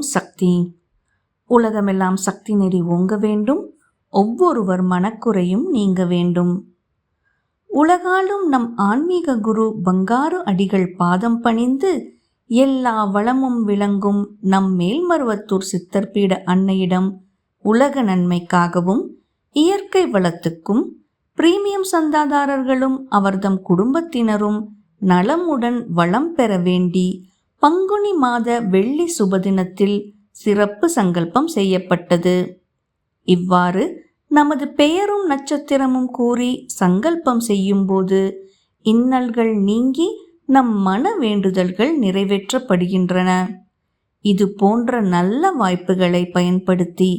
ஓம் சக்தி. உலகமெல்லாம் சக்தி நெறி ஓங்க வேண்டும். ஒவ்வொருவர் மனக்குறையும் நீங்க வேண்டும். உலகாலும் நம் ஆன்மீக குரு பங்காரு அடிகள் பாதம் பணிந்து எல்லா வளமும் விளங்கும் நம் மேல்மருவத்தூர் சித்தர்பீட அன்னையிடம் உலக நன்மைக்காகவும் இயற்கை வளத்துக்கும் பிரீமியம் சந்தாதாரர்களும் அவர்தம் குடும்பத்தினரும் நலமுடன் வளம் பெற வேண்டி பங்குனி மாத வெள்ளி சுபதினத்தில் சிறப்பு சங்கல்பம் செய்யப்பட்டது. இவ்வாறு நமது பெயரும் நட்சத்திரமும் கூறி சங்கல்பம் செய்யும்போது இன்னல்கள் நீங்கி நம் மன வேண்டுதல்கள் நிறைவேற்றப்படுகின்றன. இது போன்ற நல்ல வாய்ப்புகளை பயன்படுத்தி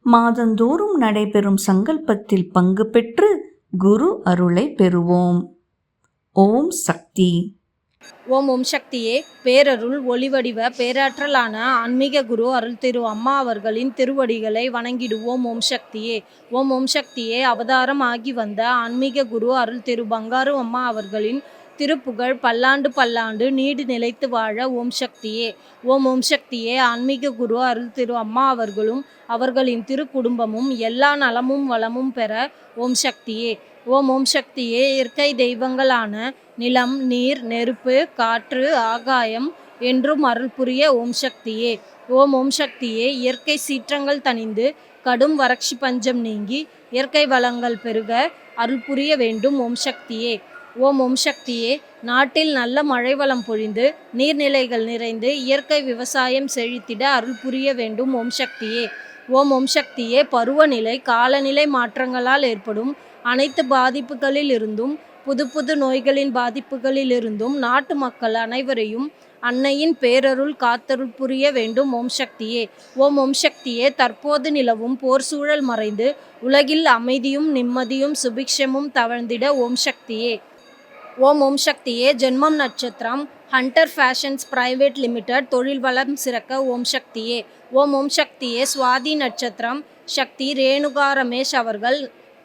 மாதந்தோறும் நடைபெறும் சங்கல்பத்தில் பங்கு பெற்று குரு அருளை பெறுவோம். ஓம் சக்தி. ஓம் ஓம் சக்தியே. பேரருள் ஒளிவடிவ பேராற்றலான ஆன்மீக குரு அருள் திரு அம்மா அவர்களின் திருவடிகளை வணங்கிடுவோம். ஓம் சக்தியே. ஓம் ஓம் சக்தியே. அவதாரம் ஆகி வந்த ஆன்மீக குரு அருள் திரு பங்காரு அம்மா அவர்களின் திருப்புகழ் பல்லாண்டு பல்லாண்டு நீடு நிலைத்து வாழ. ஓம் சக்தியே. ஓம் ஓம் சக்தியே. ஆன்மீக குரு அருள் திரு அம்மா அவர்களும் அவர்களின் திரு குடும்பமும் எல்லா நலமும் வளமும் பெற. ஓம் சக்தியே. ஓம் ஓம் சக்தியே. இயற்கை தெய்வங்களான நிலம், நீர், நெருப்பு, காற்று, ஆகாயம் என்றும் அருள் புரிய. ஓம் சக்தியே. ஓம் ஓம் சக்தியே. இயற்கை சீற்றங்கள் தணிந்து கடும் வறட்சி பஞ்சம் நீங்கி இயற்கை வளங்கள் பெருக அருள் புரிய வேண்டும். ஓம் சக்தியே. ஓம் ஓம் சக்தியே. நாட்டில் நல்ல மழை வளம் பொழிந்து நீர்நிலைகள் நிறைந்து இயற்கை விவசாயம் செழித்திட அருள் புரிய வேண்டும். ஓம் சக்தியே. ஓம் ஓம் சக்தியே. பருவநிலை காலநிலை மாற்றங்களால் ஏற்படும் அனைத்து பாதிப்புகளில் இருந்தும் புது புது நோய்களின் பாதிப்புகளில் இருந்தும் நாட்டு மக்கள் அனைவரையும் அன்னையின் பேரருள் காத்தருள் புரிய வேண்டும். ஓம் சக்தியே. ஓம் ஓம் சக்தியே. தற்போது நிலவும் போர் சூழல் மறைந்து உலகில் அமைதியும் நிம்மதியும் சுபிக்ஷமும் தவழ்ந்திட. ஓம் சக்தியே. ஓம் ஓம் சக்தியே. ஜென்மம் நட்சத்திரம் ஹண்டர் ஃபேஷன்ஸ் பிரைவேட் லிமிடெட் தொழில் வளம் சிறக்க. ஓம் சக்தியே. ஓம் ஓம் சக்தியே. சுவாதி நட்சத்திரம் சக்தி ரேணுகா ரமேஷ் அவர்கள்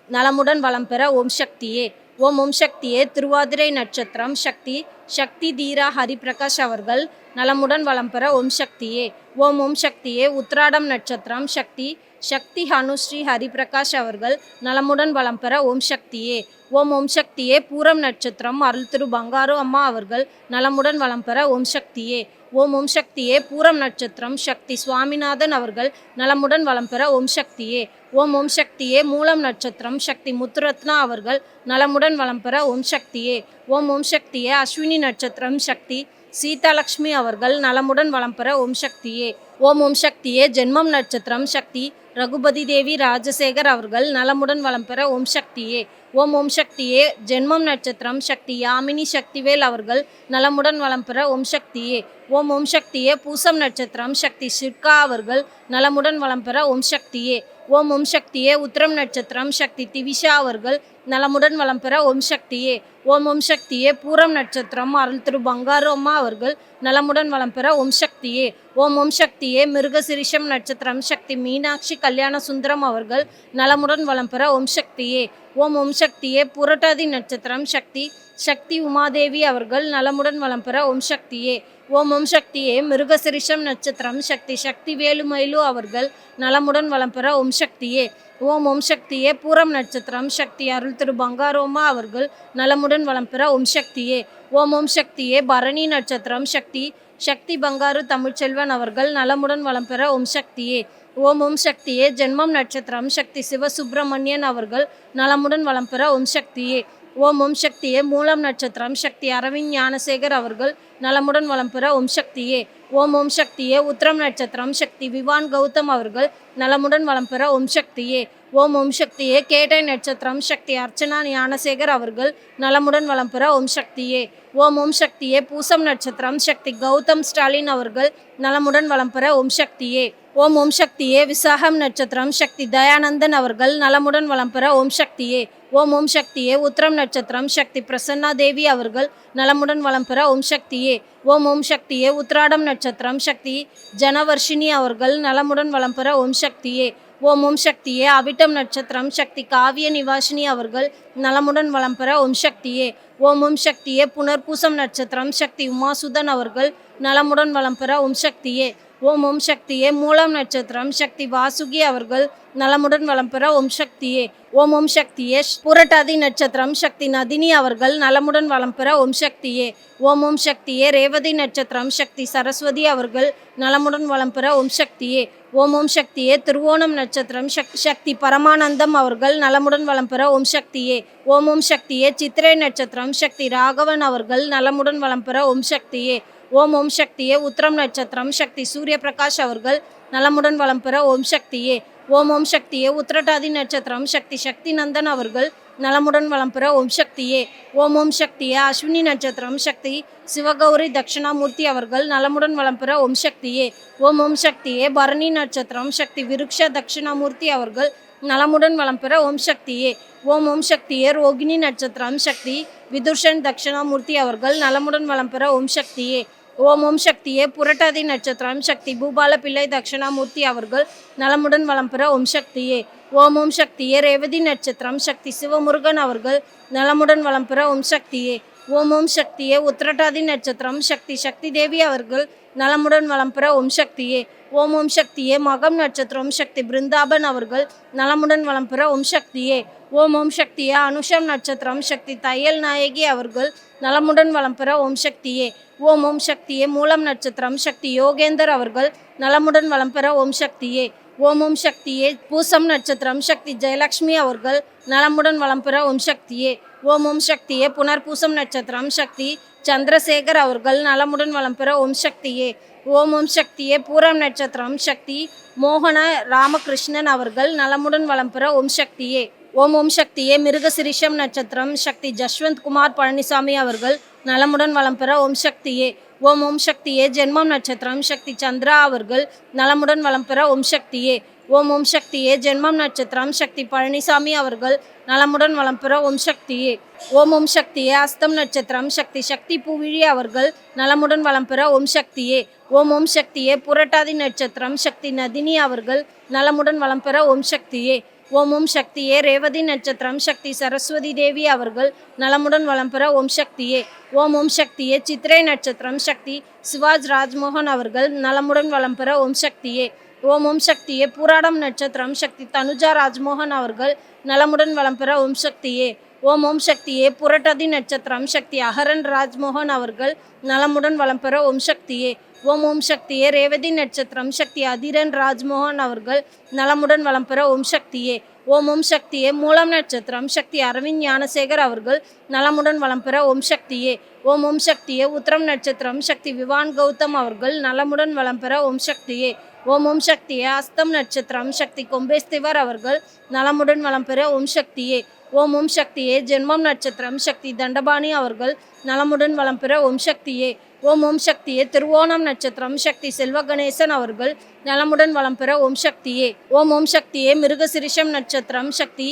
நலமுடன் வளம் பெற. ஓம் சக்தியே. ஓம் ஓம் சக்தியே. திருவாதிரை நட்சத்திரம் சக்தி சக்தி தீரா ஹரிபிரகாஷ் அவர்கள் நலமுடன் வளம் பெற. ஓம் சக்தியே. ஓம் ஓம் சக்தியே. உத்ராடம் நட்சத்திரம் சக்தி சக்தி ஹனுஸ்ரீ ஹரிபிரகாஷ் அவர்கள் நலமுடன் வளம் பெற. ஓம் சக்தியே. ஓம் ஓம் சக்தியே. பூரம் நட்சத்திரம் அருள் திரு பங்காரு அம்மா அவர்கள் நலமுடன் வளம் பெற. ஓம் சக்தியே. ஓம் ஓம் சக்தியே. பூரம் நட்சத்திரம் சக்தி சுவாமிநாதன் அவர்கள் நலமுடன் வளம் பெற. ஓம் சக்தியே. ஓம் ஓம் சக்தியே. மூலம் நட்சத்திரம் சக்தி முத்துரத்னா அவர்கள் நலமுடன் வளம் பெற. ஓம் சக்தியே. ஓம் ஓம் சக்தியே. அஸ்வினி நட்சத்திரம் சக்தி சீதாலட்சுமி அவர்கள் நலமுடன் வளம் பெற. ஓம் சக்தியே. ஓம் ஓம் சக்தியே. ஜென்மம் நட்சத்திரம் சக்தி ரகுபதி தேவி ராஜசேகர் அவர்கள் நலமுடன் வளம் பெற. ஓம் சக்தியே. ஓம் ஓம் சக்தியே. ஜென்மம் நட்சத்திரம் சக்தி யாமினி சக்திவேல் அவர்கள் நலமுடன் வளம் பெற. ஓம் சக்தியே. ஓம் ஓம் சக்தியே. பூசம் நட்சத்திரம் சக்தி ஷிர்கா அவர்கள் நலமுடன் வளம் பெற. ஓம் சக்தியே. ஓம் ஓம் சக்தியே. உத்திரம் நட்சத்திரம் சக்தி திவிஷா அவர்கள் நலமுடன் வளம் பெற. ஓம் சக்தியே. ஓம் ஓம் சக்தியே. பூரம் நட்சத்திரம் அருள் திரு பங்காரு அம்மா அவர்கள் நலமுடன் வளம் பெற. ஓம் சக்தியே. ஓம் ஓம் சக்தியே. மிருகசிரிஷம் நட்சத்திரம் சக்தி மீனாட்சி கல்யாண சுந்தரம் அவர்கள் நலமுடன் வளம் பெற. ஓம் சக்தியே. ஓம் ஓம் சக்தியே. புரட்டாதி நட்சத்திரம் சக்தி சக்தி உமாதேவி அவர்கள் நலமுடன் வளம் பெற. ஓம் சக்தியே. ஓம் ஓம் சக்தியே. மிருகசிரிஷம் நட்சத்திரம் சக்தி சக்தி வேலுமயிலு அவர்கள் நலமுடன் வளம் பெற. ஓம் சக்தியே. ஓம் ஓம் சக்தியே. பூரம் நட்சத்திரம் சக்தி அருள் திரு பங்காரோமா அவர்கள் நலமுடன் வளம் பெற. ஓம் சக்தியே. ஓம் ஓம் சக்தியே. பரணி நட்சத்திரம் சக்தி சக்தி பங்காரு தமிழ்ச்செல்வன் அவர்கள் நலமுடன் வளம் பெற. ஓம் சக்தியே. ஓம் ஓம் சக்தியே. ஜென்மம் நட்சத்திரம் சக்தி சிவசுப்பிரமணியன் அவர்கள் நலமுடன் வளம் பெற. ஓம் சக்தியே. ஓம் ஓம் சக்தியே. மூலம் நட்சத்திரம் சக்தி அரவிந்த் ஞானசேகர் அவர்கள் நலமுடன் வளம் பெற. ஓம் சக்தியே. ஓம் ஓம் சக்தியே. உத்திரம் நட்சத்திரம் சக்தி விவான் கௌதம் அவர்கள் நலமுடன் வளம் பெற. ஓம் சக்தியே. ஓம் ஓம் சக்தியே. கேட்டை நட்சத்திரம் சக்தி அர்ச்சனா ஞானசேகர் அவர்கள் நலமுடன் வளம் பெற. ஓம் சக்தியே. ஓம் ஓம் சக்தியே. பூசம் நட்சத்திரம் சக்தி கௌதம் ஸ்டாலின் அவர்கள் நலமுடன் வளம் பெற. ஓம் சக்தியே. ஓம் ஓம் சக்தியே. விசாகம் நட்சத்திரம் சக்தி தயானந்தன் அவர்கள் நலமுடன் வளம் பெற. ஓம் சக்தியே. ஓம் ஓம் சக்தியே. உத்திரம் நட்சத்திரம் சக்தி பிரசன்னா தேவி அவர்கள் நலமுடன் வளம் பெற. ஓம் சக்தியே. ஓம் ஓம் சக்தியே. உத்திராடம் நட்சத்திரம் சக்தி ஜனவர்ஷினி அவர்கள் நலமுடன் வளம் பெற. ஓம் சக்தியே. ஓம் ஓம் சக்தியே. அவிட்டம் நட்சத்திரம் சக்தி காவிய நிவாசினி அவர்கள் நலமுடன் வளம் பெற. ஓம் சக்தியே. ஓம் ஓம் சக்தியே. புனர்பூசம் நட்சத்திரம் சக்தி உமாசுதன் அவர்கள் நலமுடன் வளம் பெற. ஓம் சக்தியே. ஓம் ஓம் சக்தியே. மூலம் நட்சத்திரம் சக்தி வாசுகி அவர்கள் நலமுடன் வளம் பெற ஓம் சக்தியே. ஓம் ஓம் சக்தியே. புரட்டாதி நட்சத்திரம் சக்தி நதினி அவர்கள் நலமுடன் வளம் பெற ஓம் சக்தியே. ஓம் ஓம் சக்தியே. ரேவதி நட்சத்திரம் சக்தி சரஸ்வதி அவர்கள் நலமுடன் வளம் பெற ஓம் சக்தியே. ஓம் ஓம் சக்தியே. திருவோணம் நட்சத்திரம் சக்தி பரமானந்தம் அவர்கள் நலமுடன் வளம் பெற ஓம் சக்தியே. ஓம் ஓம் சக்தியே. சித்திரை நட்சத்திரம் சக்தி ராகவன் அவர்கள் நலமுடன் வளம் பெற ஓம் சக்தியே. ஓம் ஓம் சக்தியே. உத்திரம் நட்சத்திரம் சக்தி சூரிய பிரகாஷ் அவர்கள் நலமுடன் வளம் பெற ஓம் சக்தியே. ஓம் ஓம் சக்தியே. உத்திரட்டாதி நட்சத்திரம் சக்தி நந்தன் அவர்கள் நலமுடன் வளம் பெற ஓம் சக்தியே. ஓம் ஓம் சக்தியே. அஸ்வினி நட்சத்திரம் சக்தி சிவகௌரி தட்சிணாமூர்த்தி அவர்கள் நலமுடன் வளம் பெற ஓம் சக்தியே. ஓம் ஓம் சக்தியே. பரணி நட்சத்திரம் சக்தி விருக்ஷ தட்சிணாமூர்த்தி அவர்கள் நலமுடன் வளம் பெற ஓம் சக்தியே. ஓம் ஓம் சக்தியே. ரோகிணி நட்சத்திரம் சக்தி விதுர்ஷன் தட்சிணாமூர்த்தி அவர்கள் நலமுடன் வளம் பெற ஓம் சக்தியே. ஓம் ஓம் சக்தியே. புரட்டாதி நட்சத்திரம் சக்தி பூபால பிள்ளை தட்சிணாமூர்த்தி அவர்கள் நலமுடன் வளம் பெற ஓம் சக்தியே. ஓம் ஓம் சக்தியே. ரேவதி நட்சத்திரம் சக்தி சிவமுருகன் அவர்கள் நலமுடன் வளம் பெற ஓம் சக்தியே. ஓம் ஓம் சக்தியே. உத்திரட்டாதி நட்சத்திரம் சக்தி தேவி அவர்கள் நலமுடன் வளம் பெற ஓம் சக்தியே. ஓம் ஓம் சக்தியே. மகம் நட்சத்திரம் சக்தி பிருந்தாபன் அவர்கள் நலமுடன் வளம் பெற ஓம் சக்தியே. ஓம் ஓம் சக்தியே. அனுஷம் நட்சத்திரம் சக்தி தையல் நாயகி அவர்கள் நலமுடன் வளம் பெற ஓம் சக்தியே. ஓம் ஓம் சக்தியே. மூலம் நட்சத்திரம் சக்தி யோகேந்தர் அவர்கள் நலமுடன் வளம் பெற ஓம் சக்தியே. ஓம் ஓம் சக்தியே. பூசம் நட்சத்திரம் சக்தி ஜெயலட்சுமி அவர்கள் நலமுடன் வளம் பெற ஓம் சக்தியே. ஓம் ஓம் சக்தியே. புனர்பூசம் நட்சத்திரம் சக்தி சந்திரசேகர் அவர்கள் நலமுடன் வளம் பெற ஓம் சக்தியே. ஓம் ஓம் சக்தியே. பூரம் நட்சத்திரம் சக்தி மோகன ராமகிருஷ்ணன் அவர்கள் நலமுடன் வளம் பெற ஓம் சக்தியே. ஓம் ஓம் சக்தியே. மிருகசிரிஷம் நட்சத்திரம் சக்தி ஜஸ்வந்த் குமார் பழனிசாமி அவர்கள் நலமுடன் வளம் பெற ஓம் சக்தியே. ஓம் ஓம் சக்தியே. ஜென்மம் நட்சத்திரம் சக்தி சந்திரா அவர்கள் நலமுடன் வளம் பெற ஓம் சக்தியே. ஓம் ஓம் சக்தியே. ஜென்மம் நட்சத்திரம் சக்தி பழனிசாமி அவர்கள் நலமுடன் வளம் பெற ஓம் சக்தியே. ஓம் ஓம் சக்தியே. அஸ்தம் நட்சத்திரம் சக்தி பூவிழி அவர்கள் நலமுடன் வளம் பெற ஓம் சக்தியே. ஓம் ஓம் சக்தியே. புரட்டாதி நட்சத்திரம் சக்தி நதினி அவர்கள் நலமுடன் வளம் பெற ஓம் சக்தியே. ஓம் ஓம் சக்தியே. ரேவதி நட்சத்திரம் சக்தி சரஸ்வதி தேவி அவர்கள் நலமுடன் வளம் பெற ஓம் சக்தியே. ஓம் ஓம் சக்தியே. சித்திரை நட்சத்திரம் சக்தி சிவாஜ் ராஜ்மோகன் அவர்கள் நலமுடன் வளம் பெற ஓம் சக்தியே. ஓம் ஓம் சக்தியே. பூராடம் நட்சத்திரம் சக்தி தனுஜா ராஜ்மோகன் அவர்கள் நலமுடன் வளம் பெற ஓம் சக்தியே. ஓம் ஓம் சக்தியே. புரட்டாதி நட்சத்திரம் சக்தி அகரன் ராஜ்மோகன் அவர்கள் நலமுடன் வளம் பெற ஓம் சக்தியே. ஓம் ஓம் சக்தியே. ரேவதி நட்சத்திரம் சக்தி அதிரன் ராஜ்மோகன் அவர்கள் நலமுடன் வளம் பெற ஓம் சக்தியே. ஓம் ஓம் சக்தியே. மூலம் நட்சத்திரம் சக்தி அரவிந்த் ஞானசேகர் அவர்கள் நலமுடன் வளம் பெற ஓம் சக்தியே. ஓம் ஓம் சக்தியே. உத்திரம் நட்சத்திரம் சக்தி விவான் கௌதம் அவர்கள் நலமுடன் வளம் பெற ஓம் சக்தியே. ஓம் ஓம் சக்தியே. அஸ்தம் நட்சத்திரம் சக்தி கொம்பேஸ்திவர் அவர்கள் நலமுடன் வளம் பெற ஓம் சக்தியே. ஓம் ஓம் சக்தியே. ஜென்மம் நட்சத்திரம் சக்தி தண்டபாணி அவர்கள் நலமுடன் வளம் பெற ஓம் சக்தியே. ஓம் ஓம் சக்தியே. திருவோணம் நட்சத்திரம் சக்தி செல்வ கணேசன் அவர்கள் நலமுடன் வளம் பெற ஓம் சக்தியே. ஓம் ஓம் சக்தியே. மிருகசிரிஷம் நட்சத்திரம் சக்தி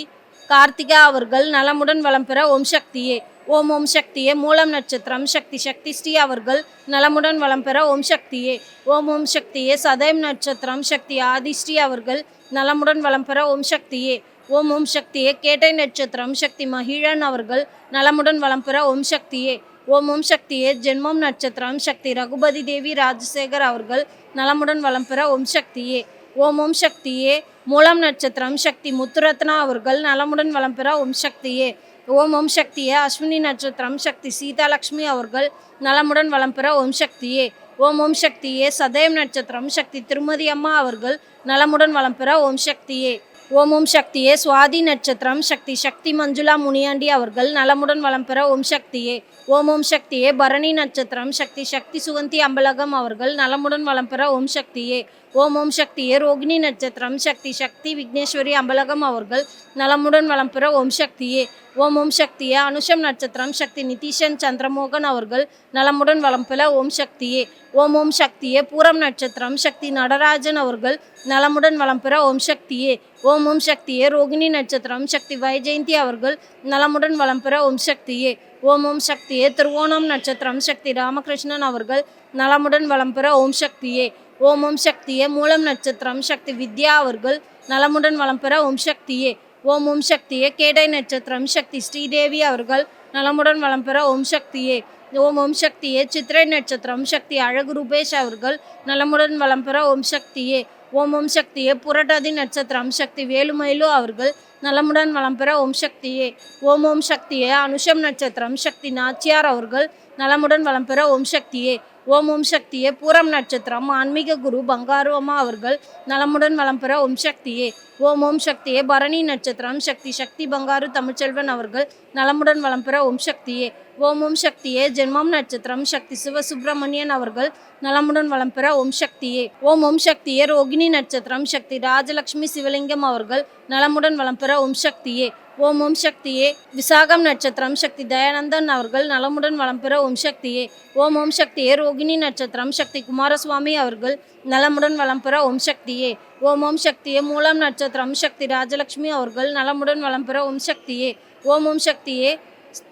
கார்த்திகா அவர்கள் நலமுடன் வளம் பெற ஓம் சக்தியே. ஓம் ஓம் சக்தியே. மூலம் நட்சத்திரம் சக்தி ஸ்ரீ அவர்கள் நலமுடன் வளம் பெற ஓம் சக்தியே. ஓம் ஓம் சக்தியே. சதயம் நட்சத்திரம் சக்தி ஆதிஸ்ரீ அவர்கள் நலமுடன் வளம் பெற ஓம் சக்தியே. ஓம் ஓம் சக்தியே. கேட்டை நட்சத்திரம் சக்தி மகிழன் அவர்கள் நலமுடன் வளம் பெற ஓம் சக்தியே. ஓம் ஓம் சக்தியே. ஜென்மம் நட்சத்திரம் சக்தி ரகுபதி தேவி ராஜசேகர் அவர்கள் நலமுடன் வளம் பெற ஓம் சக்தியே. ஓம் ஓம் சக்தியே. மூலம் நட்சத்திரம் சக்தி முத்துரத்னா அவர்கள் நலமுடன் வளம் பெற ஓம் சக்தியே. ஓம் ஓம் சக்தியே. அஸ்வினி நட்சத்திரம் சக்தி சீதாலக்ஷ்மி அவர்கள் நலமுடன் வளம் பெற ஓம் சக்தியே. ஓம் ஓம் சக்தியே. சதயம் நட்சத்திரம் சக்தி திருமதி அம்மா அவர்கள் நலமுடன் வளம் பெற ஓம் சக்தியே. ஓம் ஓம் சக்தியே. சுவாதி நட்சத்திரம் சக்தி மஞ்சுளா முனியாண்டி அவர்கள் நலமுடன் வளம் பெற ஓம் சக்தியே. ஓம் ஓம் சக்தியே. பரணி நட்சத்திரம் சக்தி சுகந்தி அம்பலகம் அவர்கள் நலமுடன் வளம் பெற ஓம் சக்தியே. ஓம் ஓம் சக்தியே. ரோகிணி நட்சத்திரம் சக்தி விக்னேஸ்வரி அம்பலகம் அவர்கள் நலமுடன் வளம் பெற ஓம் சக்தியே. ஓம் ஓம் சக்தியே. அனுஷம் நட்சத்திரம் சக்தி நிதிஷன் சந்திரமோகன் அவர்கள் நலமுடன் வளம் பெற ஓம் சக்தியே. ஓம் ஓம் சக்தியே. பூரம் நட்சத்திரம் சக்தி நடராஜன் அவர்கள் நலமுடன் வளம் பெற ஓம் சக்தியே. ஓம் ஓம் சக்தியே. ரோகிணி நட்சத்திரம் சக்தி வைஜெயந்தி அவர்கள் நலமுடன் வளம் பெற ஓம் சக்தியே. ஓம் ஓம் சக்தியே. திருவோணம் நட்சத்திரம் சக்தி ராமகிருஷ்ணன் அவர்கள் நலமுடன் வளம் பெற ஓம் சக்தியே. ஓம் ஓம் சக்தியே. மூலம் நட்சத்திரம் சக்தி வித்யா அவர்கள் நலமுடன் வளம் பெற ஓம் சக்தியே. ஓம் ஓம் சக்தியே. கேடை நட்சத்திரம் சக்தி ஸ்ரீதேவி அவர்கள் நலமுடன் வளம் பெற ஓம் சக்தியே. ஓம் ஓம் சக்தியே. சித்திரை நட்சத்திரம் சக்தி அழகு ரூபேஷ் அவர்கள் நலமுடன் வளம் பெற ஓம் சக்தியே. ஓம் ஓம் சக்தியே. புரட்டாதி நட்சத்திரம் சக்தி வேலுமயிலு அவர்கள் நலமுடன் வளம் பெற ஓம் சக்தியே. ஓம் ஓம் சக்தியே. அனுஷம் நட்சத்திரம் சக்தி நாச்சியார் அவர்கள் நலமுடன் வளம் பெற ஓம் சக்தியே. ஓம் ஓம் சக்தியே. பூரம் நட்சத்திரம் ஆன்மீக குரு பங்காரு அம்மா அவர்கள் நலமுடன் வளம் பெற ஓம் சக்தியே. ஓம் ஓம் சக்தியே. பரணி நட்சத்திரம் சக்தி சக்தி பங்காரு தமிழ்ச்செல்வன் அவர்கள் நலமுடன் வளம் பெற ஓம் சக்தியே. ஓம் ஓம் சக்தியே. ஜென்மம் நட்சத்திரம் சக்தி சிவசுப்பிரமணியன் அவர்கள் நலமுடன் வளம் பெற ஓம் சக்தியே. ஓம் ஓம் சக்தியே. ரோகிணி நட்சத்திரம் சக்தி ராஜலட்சுமி சிவலிங்கம் அவர்கள் நலமுடன் வளம் பெற ஓம் சக்தியே. ஓம் ஓம் சக்தியே. விசாகம் நட்சத்திரம் சக்தி தயானந்தன் அவர்கள் நலமுடன் வளம் பெற ஓம் சக்தியே. ஓம் ஓம் சக்தியே. ரோகிணி நட்சத்திரம் சக்தி குமாரசுவாமி அவர்கள் நலமுடன் வளம் பெற ஓம் சக்தியே. ஓம் ஓம் சக்தியே. மூலம் நட்சத்திரம் சக்தி ராஜலட்சுமி அவர்கள் நலமுடன் வளம் பெற ஓம் சக்தியே. ஓம் ஓம் சக்தியே.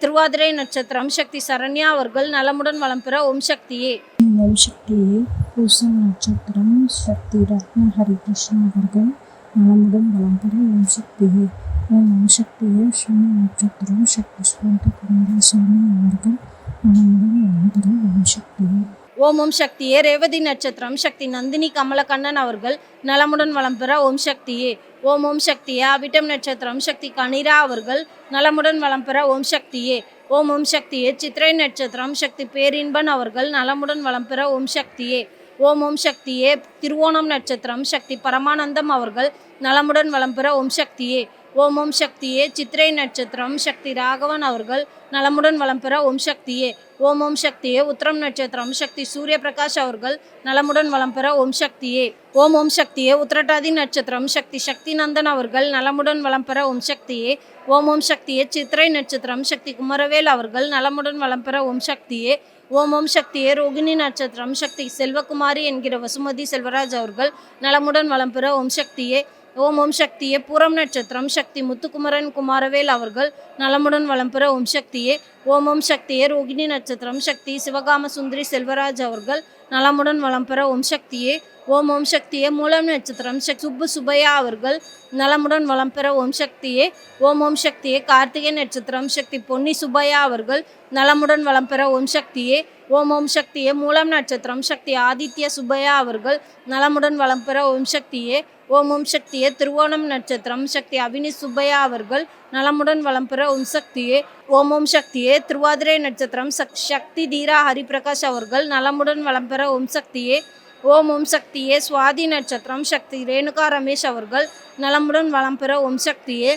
திருவாதிரை நட்சத்திரம் சக்தி சரண்யா அவர்கள் நலமுடன் வளம் பெற ஓம் சக்தியே. ஓம் சக்தியே. பூசம் நட்சத்திரம் சக்தி ரத்ன ஹரிகிருஷ்ணன் அவர்கள் நலமுடன் வளம் பெற ஓம் சக்தியே. ஓம் ஓம் சக்தியே. சனி நட்சத்திரம் சக்தி ஸ்வாதி குமாரசாமி அவர்கள் நலமுடன் வளம் பெற ஓம் சக்தியே. ஓம் ஓம் சக்தியே. ரேவதி நட்சத்திரம் சக்தி நந்தினி கமலக்கண்ணன் அவர்கள் நலமுடன் வளம் பெற ஓம் சக்தியே. ஓம் ஓம் சக்தியே. அவிட்டம் நட்சத்திரம் சக்தி கனிரா அவர்கள் நலமுடன் வளம் பெற ஓம் சக்தியே. ஓம் ஓம் சக்தியே. சித்திரை நட்சத்திரம் சக்தி பேரின்பன் அவர்கள் நலமுடன் வளம் பெற ஓம் சக்தியே. ஓம் ஓம் சக்தியே. திருவோணம் நட்சத்திரம் சக்தி பரமானந்தம் அவர்கள் நலமுடன் வளம் பெற ஓம் சக்தியே. ஓம் ஓம் சக்தியே. சித்திரை நட்சத்திரம் சக்தி ராகவன் அவர்கள் நலமுடன் வளம் பெற ஓம் சக்தியே. ஓம் ஓம் சக்தியே. உத்திரம் நட்சத்திரம் சக்தி சூரிய பிரகாஷ் அவர்கள் நலமுடன் வளம் பெற ஓம் சக்தியே. ஓம் ஓம் சக்தியே. உத்திரட்டாதி நட்சத்திரம் சக்தி சக்தி நந்தன் அவர்கள் நலமுடன் வளம் பெற ஓம் சக்தியே. ஓம் ஓம் சக்தியே. சித்திரை நட்சத்திரம் சக்தி குமரவேல் அவர்கள் நலமுடன் வளம் பெற ஓம் சக்தியே. ஓம் ஓம் சக்தியே. ரோகிணி நட்சத்திரம் சக்தி செல்வகுமாரி என்கிற வசுமதி செல்வராஜ் அவர்கள் நலமுடன் வளம் பெற ஓம் சக்தியே. ஓம் ஓம் சக்தியே. பூரம் நட்சத்திரம் சக்தி முத்துக்குமரன் குமாரவேல் அவர்கள் நலமுடன் வளம் பெற ஓம் சக்தியே. ஓம் ஓம் சக்தியே. ரோகிணி நட்சத்திரம் சக்தி சிவகாம சுந்தரி செல்வராஜ் அவர்கள் நலமுடன் வளம் பெற ஓம் சக்தியே. ஓம் ஓம் சக்தியே. மூலம் நட்சத்திரம் சுப்பு சுப்பையா அவர்கள் நலமுடன் வளம் பெற ஓம் சக்தியே. ஓம் ஓம் சக்தியே. கார்த்திகை நட்சத்திரம் சக்தி பொன்னி சுப்பையா அவர்கள் நலமுடன் வளம் பெற ஓம் சக்தியே. ஓம் ஓம் சக்தியே. மூலம் நட்சத்திரம் சக்தி ஆதித்ய சுப்பையா அவர்கள் நலமுடன் வளம் பெற ஓம் சக்தியே. ஓம் ஓம் சக்தியே. திருவோணம் நட்சத்திரம் சக்தி அபினி சுப்பையா அவர்கள் நலமுடன் வளம் பெற ஓம் சக்தியே. ஓம் ஓம் சக்தியே. திருவாதிரை நட்சத்திரம் சக்தி தீரா ஹரிபிரகாஷ் அவர்கள் நலமுடன் வளம் பெற ஓம் சக்தியே. ஓம் ஓம் சக்தியே. சுவாதி நட்சத்திரம் சக்தி ரேணுகா ரமேஷ் அவர்கள் நலமுடன் வளம் பெற ஓம் சக்தியே.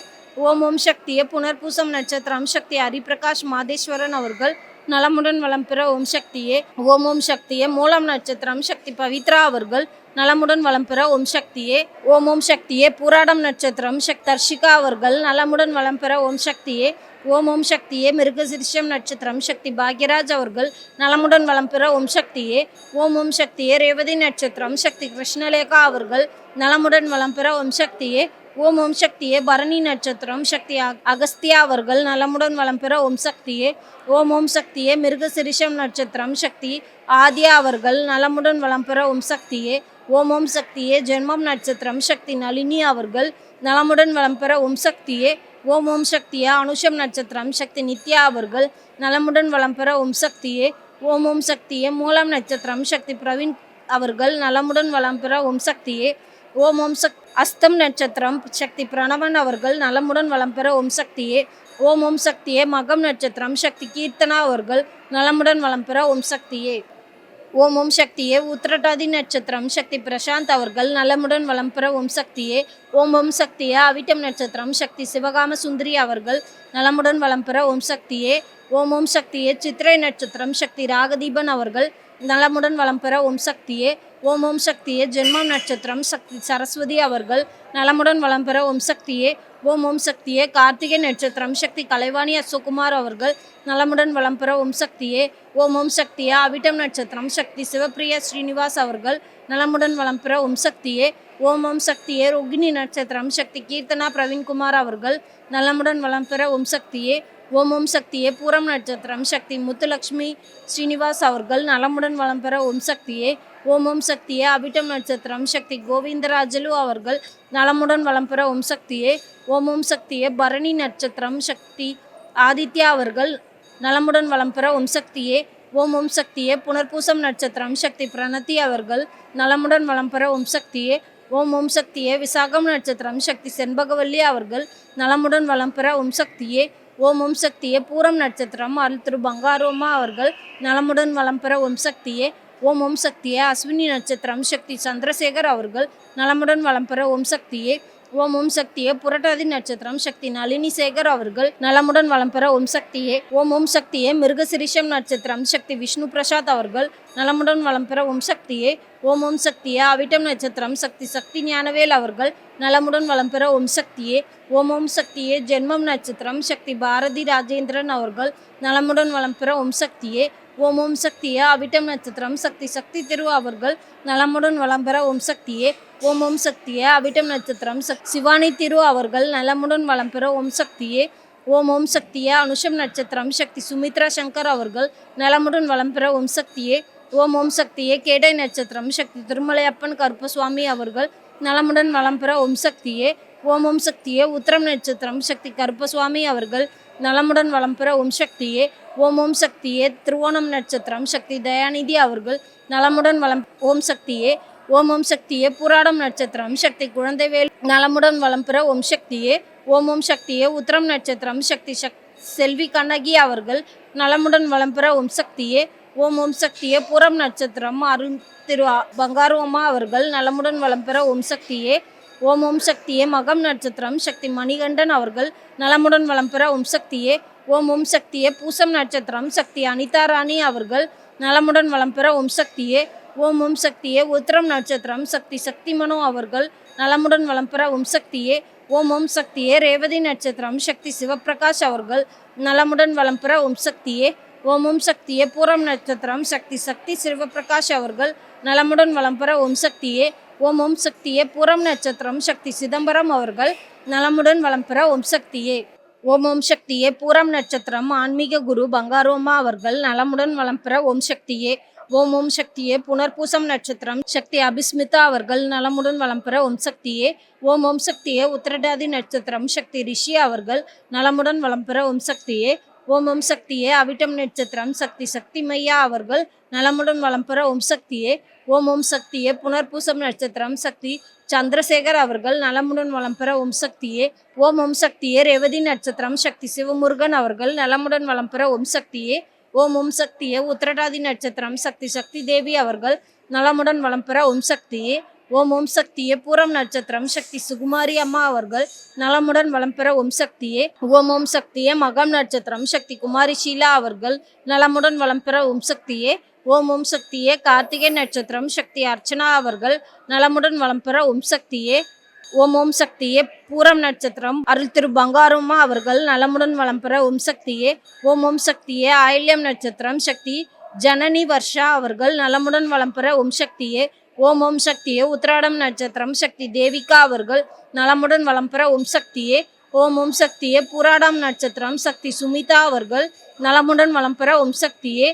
ஓம் ஓம் சக்தியே. புனர்பூசம் நட்சத்திரம் சக்தி ஹரிபிரகாஷ் மாதேஸ்வரன் அவர்கள் நலமுடன் வளம் பெற ஓம் சக்தியே. ஓம் ஓம் சக்தியே. மூலம் நட்சத்திரம் சக்தி பவித்ரா அவர்கள் நலமுடன் வளம் பெற ஓம் சக்தியே. ஓம் ஓம் சக்தியே. பூராடம் நட்சத்திரம் சக்தி தர்ஷிகா அவர்கள் நலமுடன் வளம் பெற ஓம் சக்தியே. ஓம் ஓம் சக்தியே. மிருகசிரிஷம் நட்சத்திரம் சக்தி பாக்யராஜ் அவர்கள் நலமுடன் வளம் பெற ஓம் சக்தியே. ஓம் ஓம் சக்தியே. ரேவதி நட்சத்திரம் சக்தி கிருஷ்ணலேகா அவர்கள் நலமுடன் வளம் பெற ஓம் சக்தியே. ஓம் ஓம் சக்தியே. பரணி நட்சத்திரம் சக்தி அகஸ்தியா அவர்கள் நலமுடன் வளம் பெற ஓம் சக்தியே. ஓம் ஓம் சக்தியே. மிருகசிரிஷம் நட்சத்திரம் சக்தி ஆதியா அவர்கள் நலமுடன் வளம் பெற ஓம் சக்தியே. ஓம் ஓம் சக்தியே. ஜென்மம் நட்சத்திரம் சக்தி நளினி அவர்கள் நலமுடன் வளம் பெற ஓம் சக்தியே. ஓம் ஓம் சக்தியே. அனுஷம் நட்சத்திரம் சக்தி நித்யா அவர்கள் நலமுடன் வளம் பெற ஓம் சக்தியே. ஓம் ஓம் சக்தியே. மூலம் நட்சத்திரம் சக்தி பிரவீன் அவர்கள் நலமுடன் வளம் பெற ஓம் சக்தியே. ஓம் ஓம் அஸ்தம் நட்சத்திரம் சக்தி பிரணவன் அவர்கள் நலமுடன் வளம் பெற ஓம் சக்தியே. ஓம் ஓம் சக்தியே. மகம் நட்சத்திரம் சக்தி கீர்த்தனா அவர்கள் நலமுடன் வளம் பெற ஓம் சக்தியே. ஓம் ஓம் சக்தியே. உத்திரட்டாதி நட்சத்திரம் சக்தி பிரசாந்த் அவர்கள் நலமுடன் வளம் பெற ஓம் சக்தியே. ஓம் ஓம் சக்தியே. அவிட்டம் நட்சத்திரம் சக்தி சிவகாம சுந்தரி அவர்கள் நலமுடன் வளம் பெற ஓம் சக்தியே. ஓம் ஓம் சக்தியே. சித்திரை நட்சத்திரம் சக்தி ராகதீபன் அவர்கள் நலமுடன் வளம் பெற ஓம் சக்தியே. ஓம் ஓம் சக்தியே. ஜென்மம் நட்சத்திரம் சக்தி சரஸ்வதி அவர்கள் நலமுடன் வளம் பெற ஓம் சக்தியே. ஓம் ஓம் சக்தியே. கார்த்திகை நட்சத்திரம் சக்தி கலைவாணி அசோக்குமார் அவர்கள் நலமுடன் வளம் பெற ஓம் சக்தியே. ஓம் ஓம் சக்தியே. அவிட்டம் நட்சத்திரம் சக்தி சிவப்பிரியா ஸ்ரீனிவாஸ் அவர்கள் நலமுடன் வளம் பெற ஓம் சக்தியே. ஓம் ஓம் சக்தியே. ரோகிணி நட்சத்திரம் சக்தி கீர்த்தனா பிரவீன்குமார் அவர்கள் நலமுடன் வளம் பெற ஓம் சக்தியே. ஓம் ஓம் சக்தியே. பூரம் நட்சத்திரம் சக்தி முத்துலக்ஷ்மி ஸ்ரீனிவாஸ் அவர்கள் நலமுடன் வளம் பெற ஓம் சக்தியே. ஓம் ஓம் சக்தியே. அவிட்டம் நட்சத்திரம் சக்தி கோவிந்தராஜலு அவர்கள் நலமுடன் வளம் பெற ஓம் சக்தியே. ஓம் ஓம் சக்தியே. பரணி நட்சத்திரம் சக்தி ஆதித்யா அவர்கள் நலமுடன் வளம் பெற ஓம் சக்தியே. ஓம் ஓம் சக்தியே. புனர்பூசம் நட்சத்திரம் சக்தி பிரணதி அவர்கள் நலமுடன் வளம் பெற ஓம் சக்தியே. ஓம் ஓம் சக்தியே. விசாகம் நட்சத்திரம் சக்தி செண்பகவல்லி அவர்கள் நலமுடன் வளம் பெற ஓம் சக்தியே. ஓம் ஓம் சக்தியே. பூரம் நட்சத்திரம் அருள் திரு பங்காரோமா அவர்கள் நலமுடன் வளம் பெற ஓம் சக்தியே. ஓம் ஓம் சக்தியே. அஸ்வினி நட்சத்திரம் சக்தி சந்திரசேகர் அவர்கள் நலமுடன் வளம் பெற ஓம் சக்தியே. ஓம் ஓம் சக்தியே. புரட்டாதி நட்சத்திரம் சக்தி நளினி சேகர் அவர்கள் நலமுடன் வளம் பெற ஓம் சக்தியே. ஓம் ஓம் சக்தியே. மிருகசிரிஷம் நட்சத்திரம் சக்தி விஷ்ணு பிரசாத் அவர்கள் நலமுடன் வளம் பெற ஓம் சக்தியே. ஓம் ஓம் சக்தியே. அவிட்டம் நட்சத்திரம் சக்தி சக்தி ஞானவேல் அவர்கள் நலமுடன் வளம் பெற ஓம் சக்தியே. ஓம் ஓம் சக்தியே. ஜென்மம் நட்சத்திரம் சக்தி பாரதி ராஜேந்திரன் அவர்கள் நலமுடன் வளம் பெற ஓம் சக்தியே. ஓம் ஓம் சக்தியே. அவிட்டம் நட்சத்திரம் சக்தி சக்தி திரு அவர்கள் நலமுடன் வளம் பெற ஓம் சக்தியே. ஓம் ஓம் சக்தியே. அவிட்டம் நட்சத்திரம் சிவானி திரு அவர்கள் நலமுடன் வளம் பெற ஓம் சக்தியே. ஓம் ஓம் சக்தியே. அனுஷம் நட்சத்திரம் சக்தி சுமித்ரா சங்கர் அவர்கள் நலமுடன் வளம் பெற ஓம் சக்தியே. ஓம் ஓம் சக்தியே. கேடை நட்சத்திரம் சக்தி திருமலையப்பன் கருப்பசுவாமி அவர்கள் நலமுடன் வளம் பெற ஓம் சக்தியே. ஓம் ஓம் சக்தியே. உத்திரம் நட்சத்திரம் சக்தி கருப்பசுவாமி அவர்கள் நலமுடன் வளம் பெற ஓம் சக்தியே. ஓம் ஓம் சக்தியே. திருவோணம் நட்சத்திரம் சக்தி தயாநிதி அவர்கள் நலமுடன் வளம் ஓம் சக்தியே. ஓம் ஓம் சக்தியே. புராடம் நட்சத்திரம் சக்தி குழந்தைவேல் நலமுடன் வளம் பெற ஓம் சக்தியே. ஓம் ஓம் சக்தியே. உத்திரம் நட்சத்திரம் சக்தி செல்வி கண்ணகி அவர்கள் நலமுடன் வளம் பெற ஓம் சக்தியே. ஓம் ஓம் சக்தியே. புறம் நட்சத்திரம் அருள் திரு பங்காரு அம்மா அவர்கள் நலமுடன் வளம் பெற ஓம் சக்தியே. ஓம் ஓம் சக்தியே. மகம் நட்சத்திரம் சக்தி மணிகண்டன் அவர்கள் நலமுடன் வளம் பெற ஓம் சக்தியே. ஓம் ஓம் சக்தியே. பூசம் நட்சத்திரம் சக்தி அனிதா ராணி அவர்கள் நலமுடன் வளம் பெற ஓம் சக்தியே. ஓம் ஓம் சக்தியே. உத்திரம் நட்சத்திரம் சக்தி சக்தி மனோ அவர்கள் நலமுடன் வளம் பெற ஓம் சக்தியே. ஓம் ஓம் சக்தியே. ரேவதி நட்சத்திரம் சக்தி சிவபிரகாஷ் அவர்கள் நலமுடன் வளம் பெற ஓம் சக்தியே. ஓம் ஓம் சக்தியே. பூரம் நட்சத்திரம் சக்தி சக்தி சிவபிரகாஷ் அவர்கள் நலமுடன் வளம் பெற ஓம் சக்தியே. ஓம் ஓம் சக்தியே. பூரம் நட்சத்திரம் சக்தி சிதம்பரம் அவர்கள் நலமுடன் வளம் பெற ஓம் சக்தியே. ஓம் ஓம் சக்தியே. பூரம் நட்சத்திரம் ஆன்மீக குரு பங்காரோமா அவர்கள் நலமுடன் வளம் பெற ஓம் சக்தியே. ஓம் ஓம் சக்தியே. புனர்பூசம் நட்சத்திரம் சக்தி அபிஸ்மிதா அவர்கள் நலமுடன் வளம் பெற ஓம் சக்தியே. ஓம் ஓம் சக்தியே. உத்திரடாதி நட்சத்திரம் சக்தி ரிஷி அவர்கள் நலமுடன் வளம் பெற ஓம் சக்தியே. ஓம் ஓம் சக்தியே. அவிட்டம் நட்சத்திரம் சக்தி சக்தி மையா அவர்கள் நலமுடன் வளம் பெற ஓம் சக்தியே. ஓம் ஓம் சக்தியே. புனர்பூசம் நட்சத்திரம் சக்தி சந்திரசேகர் அவர்கள் நலமுடன் வளம் பெற ஓம் சக்தியே. ஓம் ஓம் சக்தியே. ரேவதி நட்சத்திரம் சக்தி சிவமுருகன் அவர்கள் நலமுடன் வளம் பெற ஓம் சக்தியே. ஓம் ஓம் சக்தியே. உத்திரட்டாதி நட்சத்திரம் சக்தி சக்தி தேவி அவர்கள் நலமுடன் வளம் பெற ஓம் சக்தியே. ஓம் ஓம் சக்தியே. பூரம் நட்சத்திரம் சக்தி சுகுமாரி அம்மா அவர்கள் நலமுடன் வளம் பெற ஓம் சக்தியே. ஓம் ஓம் சக்தியே. மகம் நட்சத்திரம் சக்தி குமாரி ஷீலா அவர்கள் நலமுடன் வளம் பெற ஓம் சக்தியே. ஓம் ஓம் சக்தியே. கார்த்திகை நட்சத்திரம் சக்தி அர்ச்சனா அவர்கள் நலமுடன் வளம் பெற ஓம் சக்தியே. ஓம் ஓம் சக்தியே. பூரம் நட்சத்திரம் அருள் திரு பங்காருமா அவர்கள் நலமுடன் வளம் பெற ஓம் சக்தியே. ஓம் ஓம் சக்தியே. ஆயில்யம் நட்சத்திரம் சக்தி ஜனனி வர்ஷா அவர்கள் நலமுடன் வளம் பெற ஓம் சக்தியே. ஓம் ஓம் சக்தியே. உத்திராடம் நட்சத்திரம் சக்தி தேவிகா அவர்கள் நலமுடன் வளம் பெற ஓம் சக்தியே. ஓம் ஓம் சக்தியே. புராடம் நட்சத்திரம் சக்தி சுமிதா அவர்கள் நலமுடன் வளம் பெற ஓம் சக்தியே.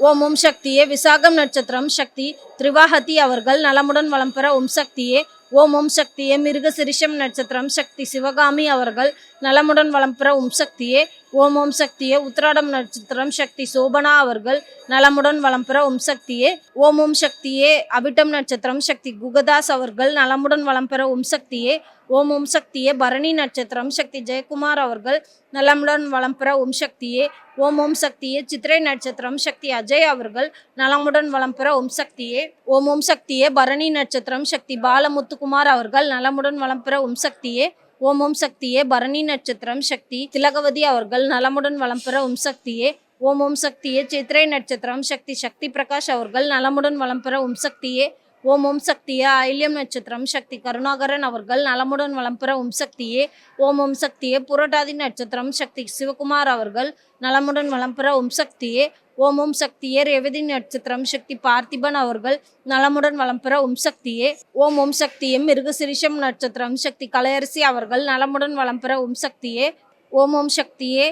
ஓம் ஓம் சக்தியே. விசாகம் நட்சத்திரம் சக்தி திரிவாஹதி அவர்கள் நலமுடன் வளம் பெற ஓம் சக்தியே. ஓம் ஓம் சக்தியே. மிருகசிரிஷம் நட்சத்திரம் சக்தி சிவகாமி அவர்கள் நலமுடன் வளம் பெற ஓம் சக்தியே. ஓம் ஓம் சக்தியே. உத்திராடம் நட்சத்திரம் சக்தி சோபனா அவர்கள் நலமுடன் வளம் பெற ஓம் சக்தியே. ஓம் ஓம் சக்தியே. அவிட்டம் நட்சத்திரம் சக்தி குகதாஸ் அவர்கள் நலமுடன் வளம் பெற ஓம் சக்தியே. ஓம் ஓம் சக்தியே. பரணி நட்சத்திரம் சக்தி ஜெயக்குமார் அவர்கள் நலமுடன் வளம் பெற ஓம் சக்தியே. ஓம் ஓம் சக்தியே. சித்திரை நட்சத்திரம் சக்தி அஜய் அவர்கள் நலமுடன் வளம் பெற ஓம் சக்தியே. ஓம் ஓம் சக்தியே. பரணி நட்சத்திரம் சக்தி பாலமுத்துக்குமார் அவர்கள் நலமுடன் வளம் பெற ஓம் சக்தியே. ஓம் ஓம் சக்தியே. பரணி நட்சத்திரம் சக்தி திலகவதி அவர்கள் நலமுடன் வளம் பெற ஓம் சக்தியே. ஓம் ஓம் சக்தியே. சித்திரை நட்சத்திரம் சக்தி சக்தி பிரகாஷ் அவர்கள் நலமுடன் வளம் பெற ஓம் சக்தியே. ஓம் ஓம் சக்தியே. ஆயில்யம் நட்சத்திரம் சக்தி கருணாகரன் அவர்கள் நலமுடன் வளம் பெற ஓம் சக்தியே. ஓம் ஓம் சக்தியே. புரட்டாதி நட்சத்திரம் சக்தி சிவகுமார் அவர்கள் நலமுடன் வளம் பெற ஓம் சக்தியே. ஓம் ஓம் சக்தியே. ரேவதி நட்சத்திரம் சக்தி பார்த்திபன் அவர்கள் நலமுடன் வளம் பெற ஓம் சக்தியே. ஓம் ஓம் சக்தியே. மிருகசிரிஷம் நட்சத்திரம் சக்தி கலையரசி அவர்கள் நலமுடன் வளம் பெற ஓம் சக்தியே. ஓம் ஓம் சக்தியே.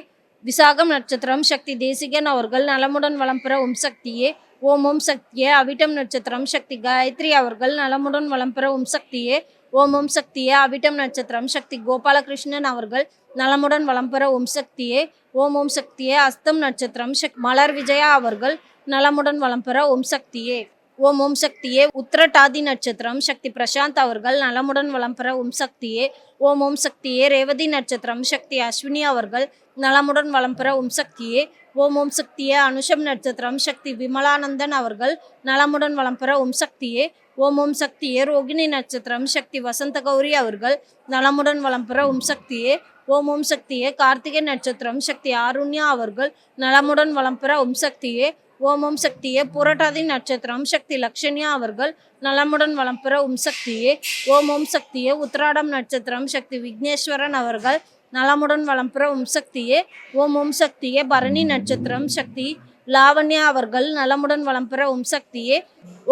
விசாகம் நட்சத்திரம் சக்தி தேசிகன் அவர்கள் நலமுடன் வளம் பெற ஓம் சக்தியே. ஓம் ஓம் சக்தியே. அவிட்டம் நட்சத்திரம் சக்தி காயத்ரி அவர்கள் நலமுடன் வளம் பெற ஓம் சக்தியே. ஓம் ஓம் சக்தியே. அவிட்டம் நட்சத்திரம் சக்தி கோபாலகிருஷ்ணன் அவர்கள் நலமுடன் வளம் பெற ஓம் சக்தியே. ஓம் ஓம் சக்தியே. அஸ்தம் நட்சத்திரம் மலர் விஜயா அவர்கள் நலமுடன் வளம் பெற ஓம் சக்தியே. ஓம் ஓம் சக்தியே. உத்திரட்டாதி நட்சத்திரம் சக்தி பிரசாந்த் அவர்கள் நலமுடன் வளம் பெற ஓம் சக்தியே. ஓம் ஓம் சக்தியே. ரேவதி நட்சத்திரம் சக்தி அஸ்வினி அவர்கள் நலமுடன் வளம் பெற ஓம் சக்தியே. ஓம் ஓம் சக்தியே. அனுஷம் நட்சத்திரம் சக்தி விமலானந்தன் அவர்கள் நலமுடன் வளம் பெற ஓம் சக்தியே. ஓம் ஓம் சக்தியே. ரோகிணி நட்சத்திரம் சக்தி வசந்த கௌரி அவர்கள் நலமுடன் வளம் பெற ஓம் சக்தியே. ஓம் ஓம் சக்தியே. கார்த்திகை நட்சத்திரம் சக்தி ஆருண்யா அவர்கள் நலமுடன் வளம் பெற ஓம் சக்தியே. ஓம் ஓம் சக்தியே. புரட்டாதி நட்சத்திரம் சக்தி லக்ஷன்யா அவர்கள் நலமுடன் வளம் பெற ஓம் சக்தியே. ஓம் ஓம் சக்தியே. உத்திராடம் நட்சத்திரம் சக்தி விக்னேஸ்வரன் அவர்கள் நலமுடன் வளம் பெற ஓம் சக்தியே. ஓம் ஓம் சக்தியே. பரணி நட்சத்திரம் சக்தி லாவண்யா அவர்கள் நலமுடன் வளம் பெற ஓம் சக்தியே.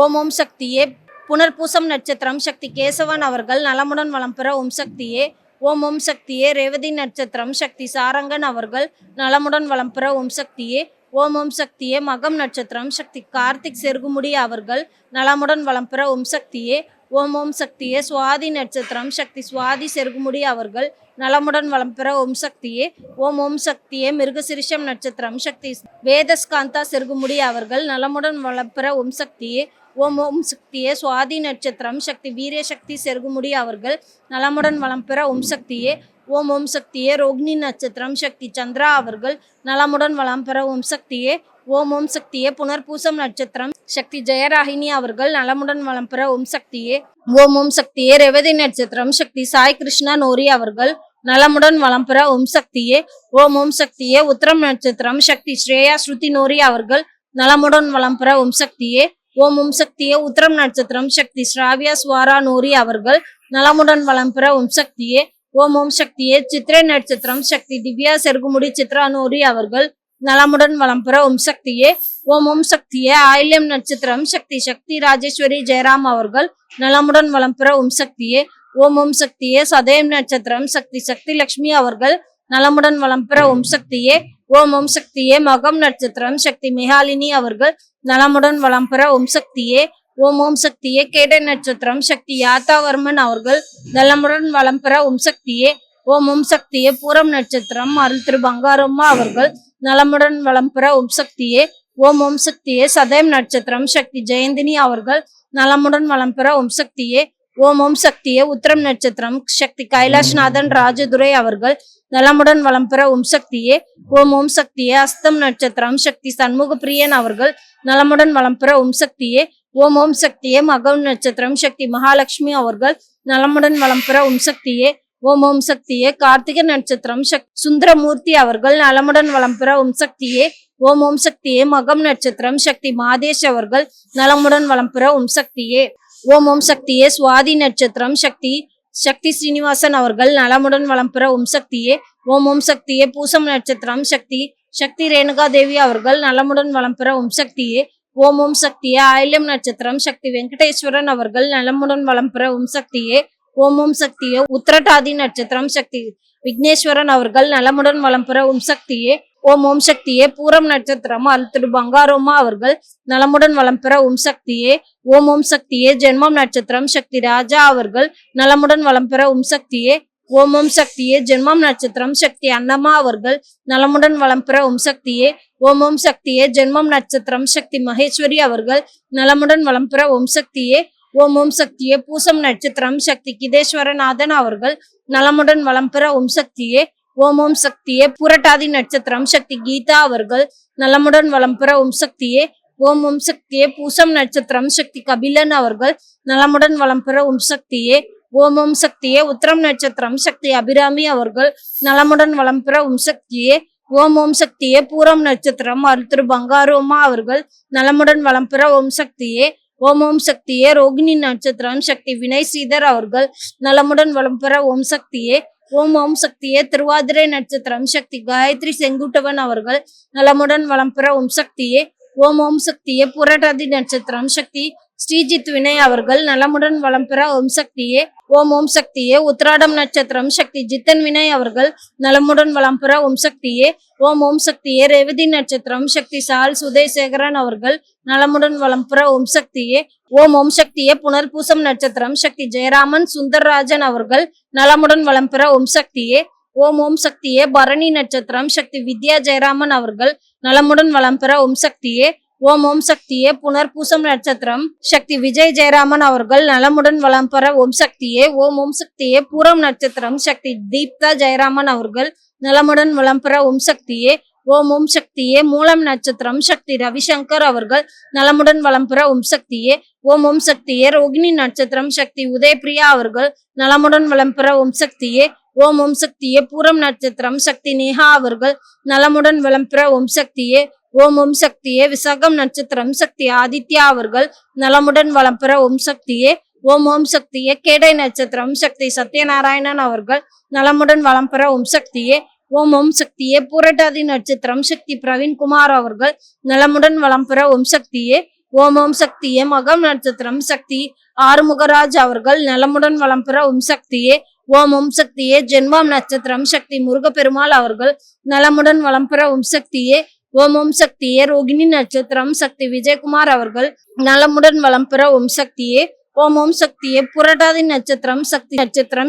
ஓம் ஓம் சக்தியே. புனர்பூசம் நட்சத்திரம் சக்தி கேசவன் அவர்கள் நலமுடன் வளம் பெற ஓம் சக்தியே. ஓம் ஓம் சக்தியே. ரேவதி நட்சத்திரம் சக்தி சாரங்கன் அவர்கள் நலமுடன் வளம் பெற ஓம் சக்தியே. ஓம் ஓம் சக்தியே. மகம் நட்சத்திரம் சக்தி கார்த்திக் செருகுமுடி அவர்கள் நலமுடன் வளம் பெற ஓம் சக்தியே. ஓம் ஓம் சக்தியே. சுவாதி நட்சத்திரம் சக்தி சுவாதி செருகுமுடி அவர்கள் நலமுடன் வளம் பெற ஓம் சக்தியே. ஓம் ஓம் சக்தியே. மிருகசிரிஷம் நட்சத்திரம் சக்தி வேதஸ்காந்தா செருகுமுடி அவர்கள் நலமுடன் வளம் பெற ஓம் சக்தியே. ஓம் ஓம் சக்தியே. சுவாதி நட்சத்திரம் சக்தி வீரசக்தி செருகுமுடி அவர்கள் நலமுடன் வளம் பெற ஓம் சக்தியே. ஓம் ஓம் சக்தியே. ரோகிணி நட்சத்திரம் சக்தி சந்திரா அவர்கள் நலமுடன் வளம் பெற ஓம் சக்தியே. ஓம் ஓம் சக்தியே. புனர்பூசம் நட்சத்திரம் சக்தி ஜெயராகினி அவர்கள் நலமுடன் வளம் பெற ஓம் சக்தியே. ஓம் ஓம் சக்தியே. ரேவதி நட்சத்திரம் சக்தி சாய் கிருஷ்ணா நோரி அவர்கள் நலமுடன் வளம் பெற ஓம் சக்தியே. ஓம் ஓம் சக்தியே. உத்திரம் நட்சத்திரம் சக்தி ஸ்ரேயா ஸ்ருதி நோரி அவர்கள் நலமுடன் வளம் பெற ஓம் சக்தியே. ஓம் ஓம் சக்தியே. உத்திரம் நட்சத்திரம் சக்தி ஸ்ராவியா ஸ்வாரா நோரி அவர்கள் நலமுடன் வளம் பெற ஓம் சக்தியே. ஓம் ஓம் சக்தியே. சித்திரை நட்சத்திரம் சக்தி திவ்யா செருகுமுடி சித்ரா நோரி அவர்கள் நலமுடன் வளம் பெற ஓம் சக்தியே. ஓம் ஓம் சக்தியே. ஆயில்யம் நட்சத்திரம் சக்தி சக்தி ராஜேஸ்வரி ஜெயராம் அவர்கள் நலமுடன் வளம் பெற ஓம் சக்தியே. ஓம் ஓம் சக்தியே. சதயம் நட்சத்திரம் சக்தி சக்தி லட்சுமி அவர்கள் நலமுடன் வளம் பெற ஓம் சக்தியே. ஓம் ஓம் சக்தியே. மகம் நட்சத்திரம் சக்தி மிகாலினி அவர்கள் நலமுடன் வளம் பெற ஓம் சக்தியே. ஓம் ஓம் சக்தியே. கேடை நட்சத்திரம் சக்தி யாத்தாவர்மன் அவர்கள் நலமுடன் வளம் பெற ஓம் சக்தியே. ஓம் ஓம் சக்தியே. பூரம் நட்சத்திரம் அருள் திரு பங்காரம்மா அவர்கள் நலமுடன் வளம் பெற ஓம் சக்தியே. ஓம் ஓம் சக்தியே. சதயம் நட்சத்திரம் சக்தி ஜெயந்தினி அவர்கள் நலமுடன் வளம் பெற ஓம் சக்தியே. ஓம் ஓம் சக்தியே. உத்திரம் நட்சத்திரம் சக்தி கைலாஷ்நாதன் ராஜதுரை அவர்கள் நலமுடன் வளம் பெற ஓம் சக்தியே. ஓம் ஓம் சக்தியே. அஸ்தம் நட்சத்திரம் சக்தி சண்முக பிரியன் அவர்கள் நலமுடன் வளம் பெற ஓம் சக்தியே. ஓம் ஓம் சக்தியே. மகம் நட்சத்திரம் சக்தி மகாலட்சுமி அவர்கள் நலமுடன் வளம் பெற ஓம் சக்தியே. ஓம் ஓம் சக்தியே. கார்த்திகை நட்சத்திரம் சுந்தரமூர்த்தி அவர்கள் நலமுடன் வளம் பெற ஓம் சக்தியே. ஓம் ஓம் சக்தியே. மகம் நட்சத்திரம் சக்தி மாதேஷ் அவர்கள் நலமுடன் வளம் பெற ஓம் சக்தியே. ஓம் ஓம் சக்தியே. சுவாதி நட்சத்திரம் சக்தி ஸ்ரீனிவாசன் அவர்கள் நலமுடன் வளம் பெற ஓம் சக்தியே. ஓம் ஓம் சக்தியே. பூசம் நட்சத்திரம் சக்தி ரேணுகா தேவி அவர்கள் நலமுடன் வளம் பெற ஓம் சக்தியே. ஓம் ஓம் சக்தியே. ஆயில்யம் நட்சத்திரம் சக்தி வெங்கடேஸ்வரன் அவர்கள் நலமுடன் வளம் பெற ஓம் சக்தியே. ஓம் ஓம் சக்தியே. உத்திரட்டாதி நட்சத்திரம் சக்தி விக்னேஸ்வரன் அவர்கள் நலமுடன் வளம் பெற ஓம் சக்தியே. ஓம் ஓம் சக்தியே. பூரம் நட்சத்திரம் அருள் திரு பங்காரம்மா அவர்கள் நலமுடன் வளம் பெற ஓம் சக்தியே. ஓம் ஓம் சக்தியே. ஜென்மம் நட்சத்திரம் சக்தி ராஜா அவர்கள் நலமுடன் வளம் பெற ஓம் சக்தியே. ஓம் ஓம் சக்தியே. ஜென்மம் நட்சத்திரம் சக்தி அன்னம்மா அவர்கள் நலமுடன் வளம் பெற ஓம் சக்தியே. ஓம் ஓம் சக்தியே. ஜென்மம் நட்சத்திரம் சக்தி மகேஸ்வரி அவர்கள் நலமுடன் வளம் பெற ஓம் சக்தியே. ஓம் ஓம் சக்தியே. பூசம் நட்சத்திரம் சக்தி கிதேஸ்வரநாதன் அவர்கள் நலமுடன் வளம் பெற ஓம் சக்தியே. ஓம் ஓம் சக்தியே. புரட்டாதி நட்சத்திரம் சக்தி கீதா அவர்கள் நலமுடன் வளம் பெற ஓம் சக்தியே. ஓம் ஓம் சக்தியே. பூசம் நட்சத்திரம் சக்தி கபிலன் அவர்கள் நலமுடன் வளம் பெற ஓம் சக்தியே. ஓம் ஓம் சக்தியே. உத்திரம் நட்சத்திரம் சக்தி அபிராமி அவர்கள் நலமுடன் வளம் பெற ஓம் சக்தியே. ஓம் ஓம் சக்தியே. பூரம் நட்சத்திரம் அருள் திரு பங்காரம்மா அவர்கள் நலமுடன் வளம் பெற ஓம் சக்தியே. ஓம் ஓம் சக்தியே. ரோகிணி நட்சத்திரம் சக்தி வினய் ஸ்ரீதர் அவர்கள் நலமுடன் வளம் பெற ஓம் சக்தியே. ஓம் ஓம் சக்தியே. திருவாதிரை நட்சத்திரம் சக்தி காயத்ரி செங்குட்டவன் அவர்கள் நலமுடன் வளம் பெற ஓம் சக்தியே. ஓம் ஓம் சக்தியே. புரட்டாதி நட்சத்திரம் சக்தி ஸ்ரீஜித் வினய் அவர்கள் நலமுடன் வளம் பெற ஓம் சக்தியே. ஓம் ஓம் சக்தியே. உத்திராடம் நட்சத்திரம் சக்தி ஜித்தன் வினய் அவர்கள் நலமுடன் வளம் பெற ஓம் சக்தியே. ஓம் ஓம் சக்தியே. ரேவதி நட்சத்திரம் சக்தி சால் சுதேசேகரன் அவர்கள் நலமுடன் வளம் பெற ஓம் சக்தியே. ஓம் ஓம் சக்தியே. புனர்பூசம் நட்சத்திரம் சக்தி ஜெயராமன் சுந்தர்ராஜன் அவர்கள் நலமுடன் வளம் பெற ஓம் சக்தியே. ஓம் ஓம் சக்தியே. பரணி நட்சத்திரம் சக்தி வித்யா ஜெயராமன் அவர்கள் நலமுடன் வளம் பெற ஓம் சக்தியே. ஓம் ஓம் சக்தியே. புனர்பூசம் நட்சத்திரம் சக்தி விஜய் ஜெயராமன் அவர்கள் நலமுடன் வளம் பெற ஓம் சக்தியே. ஓம் ஓம் சக்தியே. பூரம் நட்சத்திரம் சக்தி தீப்தா ஜெயராமன் அவர்கள் நலமுடன் வளம் பெற ஓம் சக்தியே. ஓம் ஓம் சக்தியே. மூலம் நட்சத்திரம் சக்தி ரவிசங்கர் அவர்கள் நலமுடன் வளம் பெற ஓம் சக்தியே. ஓம் ஓம் சக்தியே. ரோகிணி நட்சத்திரம் சக்தி உதயபிரியா அவர்கள் நலமுடன் வளம் பெற ஓம் சக்தியே. ஓம் ஓம் சக்தியே. பூரம் நட்சத்திரம் சக்தி நேஹா அவர்கள் நலமுடன் வளம் பெற ஓம் சக்தியே. ஓம் ஓம் சக்தியே. விசாகம் நட்சத்திரம் சக்தி ஆதித்யா அவர்கள் நலமுடன் வளம் பெற ஓம் சக்தியே. ஓம் ஓம் சக்தியே. கேடை நட்சத்திரம் சக்தி சத்யநாராயணன் அவர்கள் நலமுடன் வளம் பெற ஓம் சக்தியே. ஓம் ஓம் சக்தியே. பூரட்டாதி நட்சத்திரம் சக்தி பிரவீன்குமார் அவர்கள் நலமுடன் வளம் பெற ஓம் சக்தியே. ஓம் ஓம் சக்தியே. மகம் நட்சத்திரம் சக்தி ஆறுமுகராஜ் அவர்கள் நலமுடன் வளம் பெற ஓம் சக்தியே. ஓம் ஓம் சக்தியே. ஜென்மம் நட்சத்திரம் சக்தி முருகப்பெருமாள் அவர்கள் நலமுடன் வளம் பெற ஓம் சக்தியே. ஓம் ஓம் சக்தியே. ரோகிணி நட்சத்திரம் சக்தி விஜயகுமார் அவர்கள் நலமுடன் வளம் பெற ஓம் சக்தியே. ஓம் ஓம் சக்தியே. புரட்டாதி நட்சத்திரம்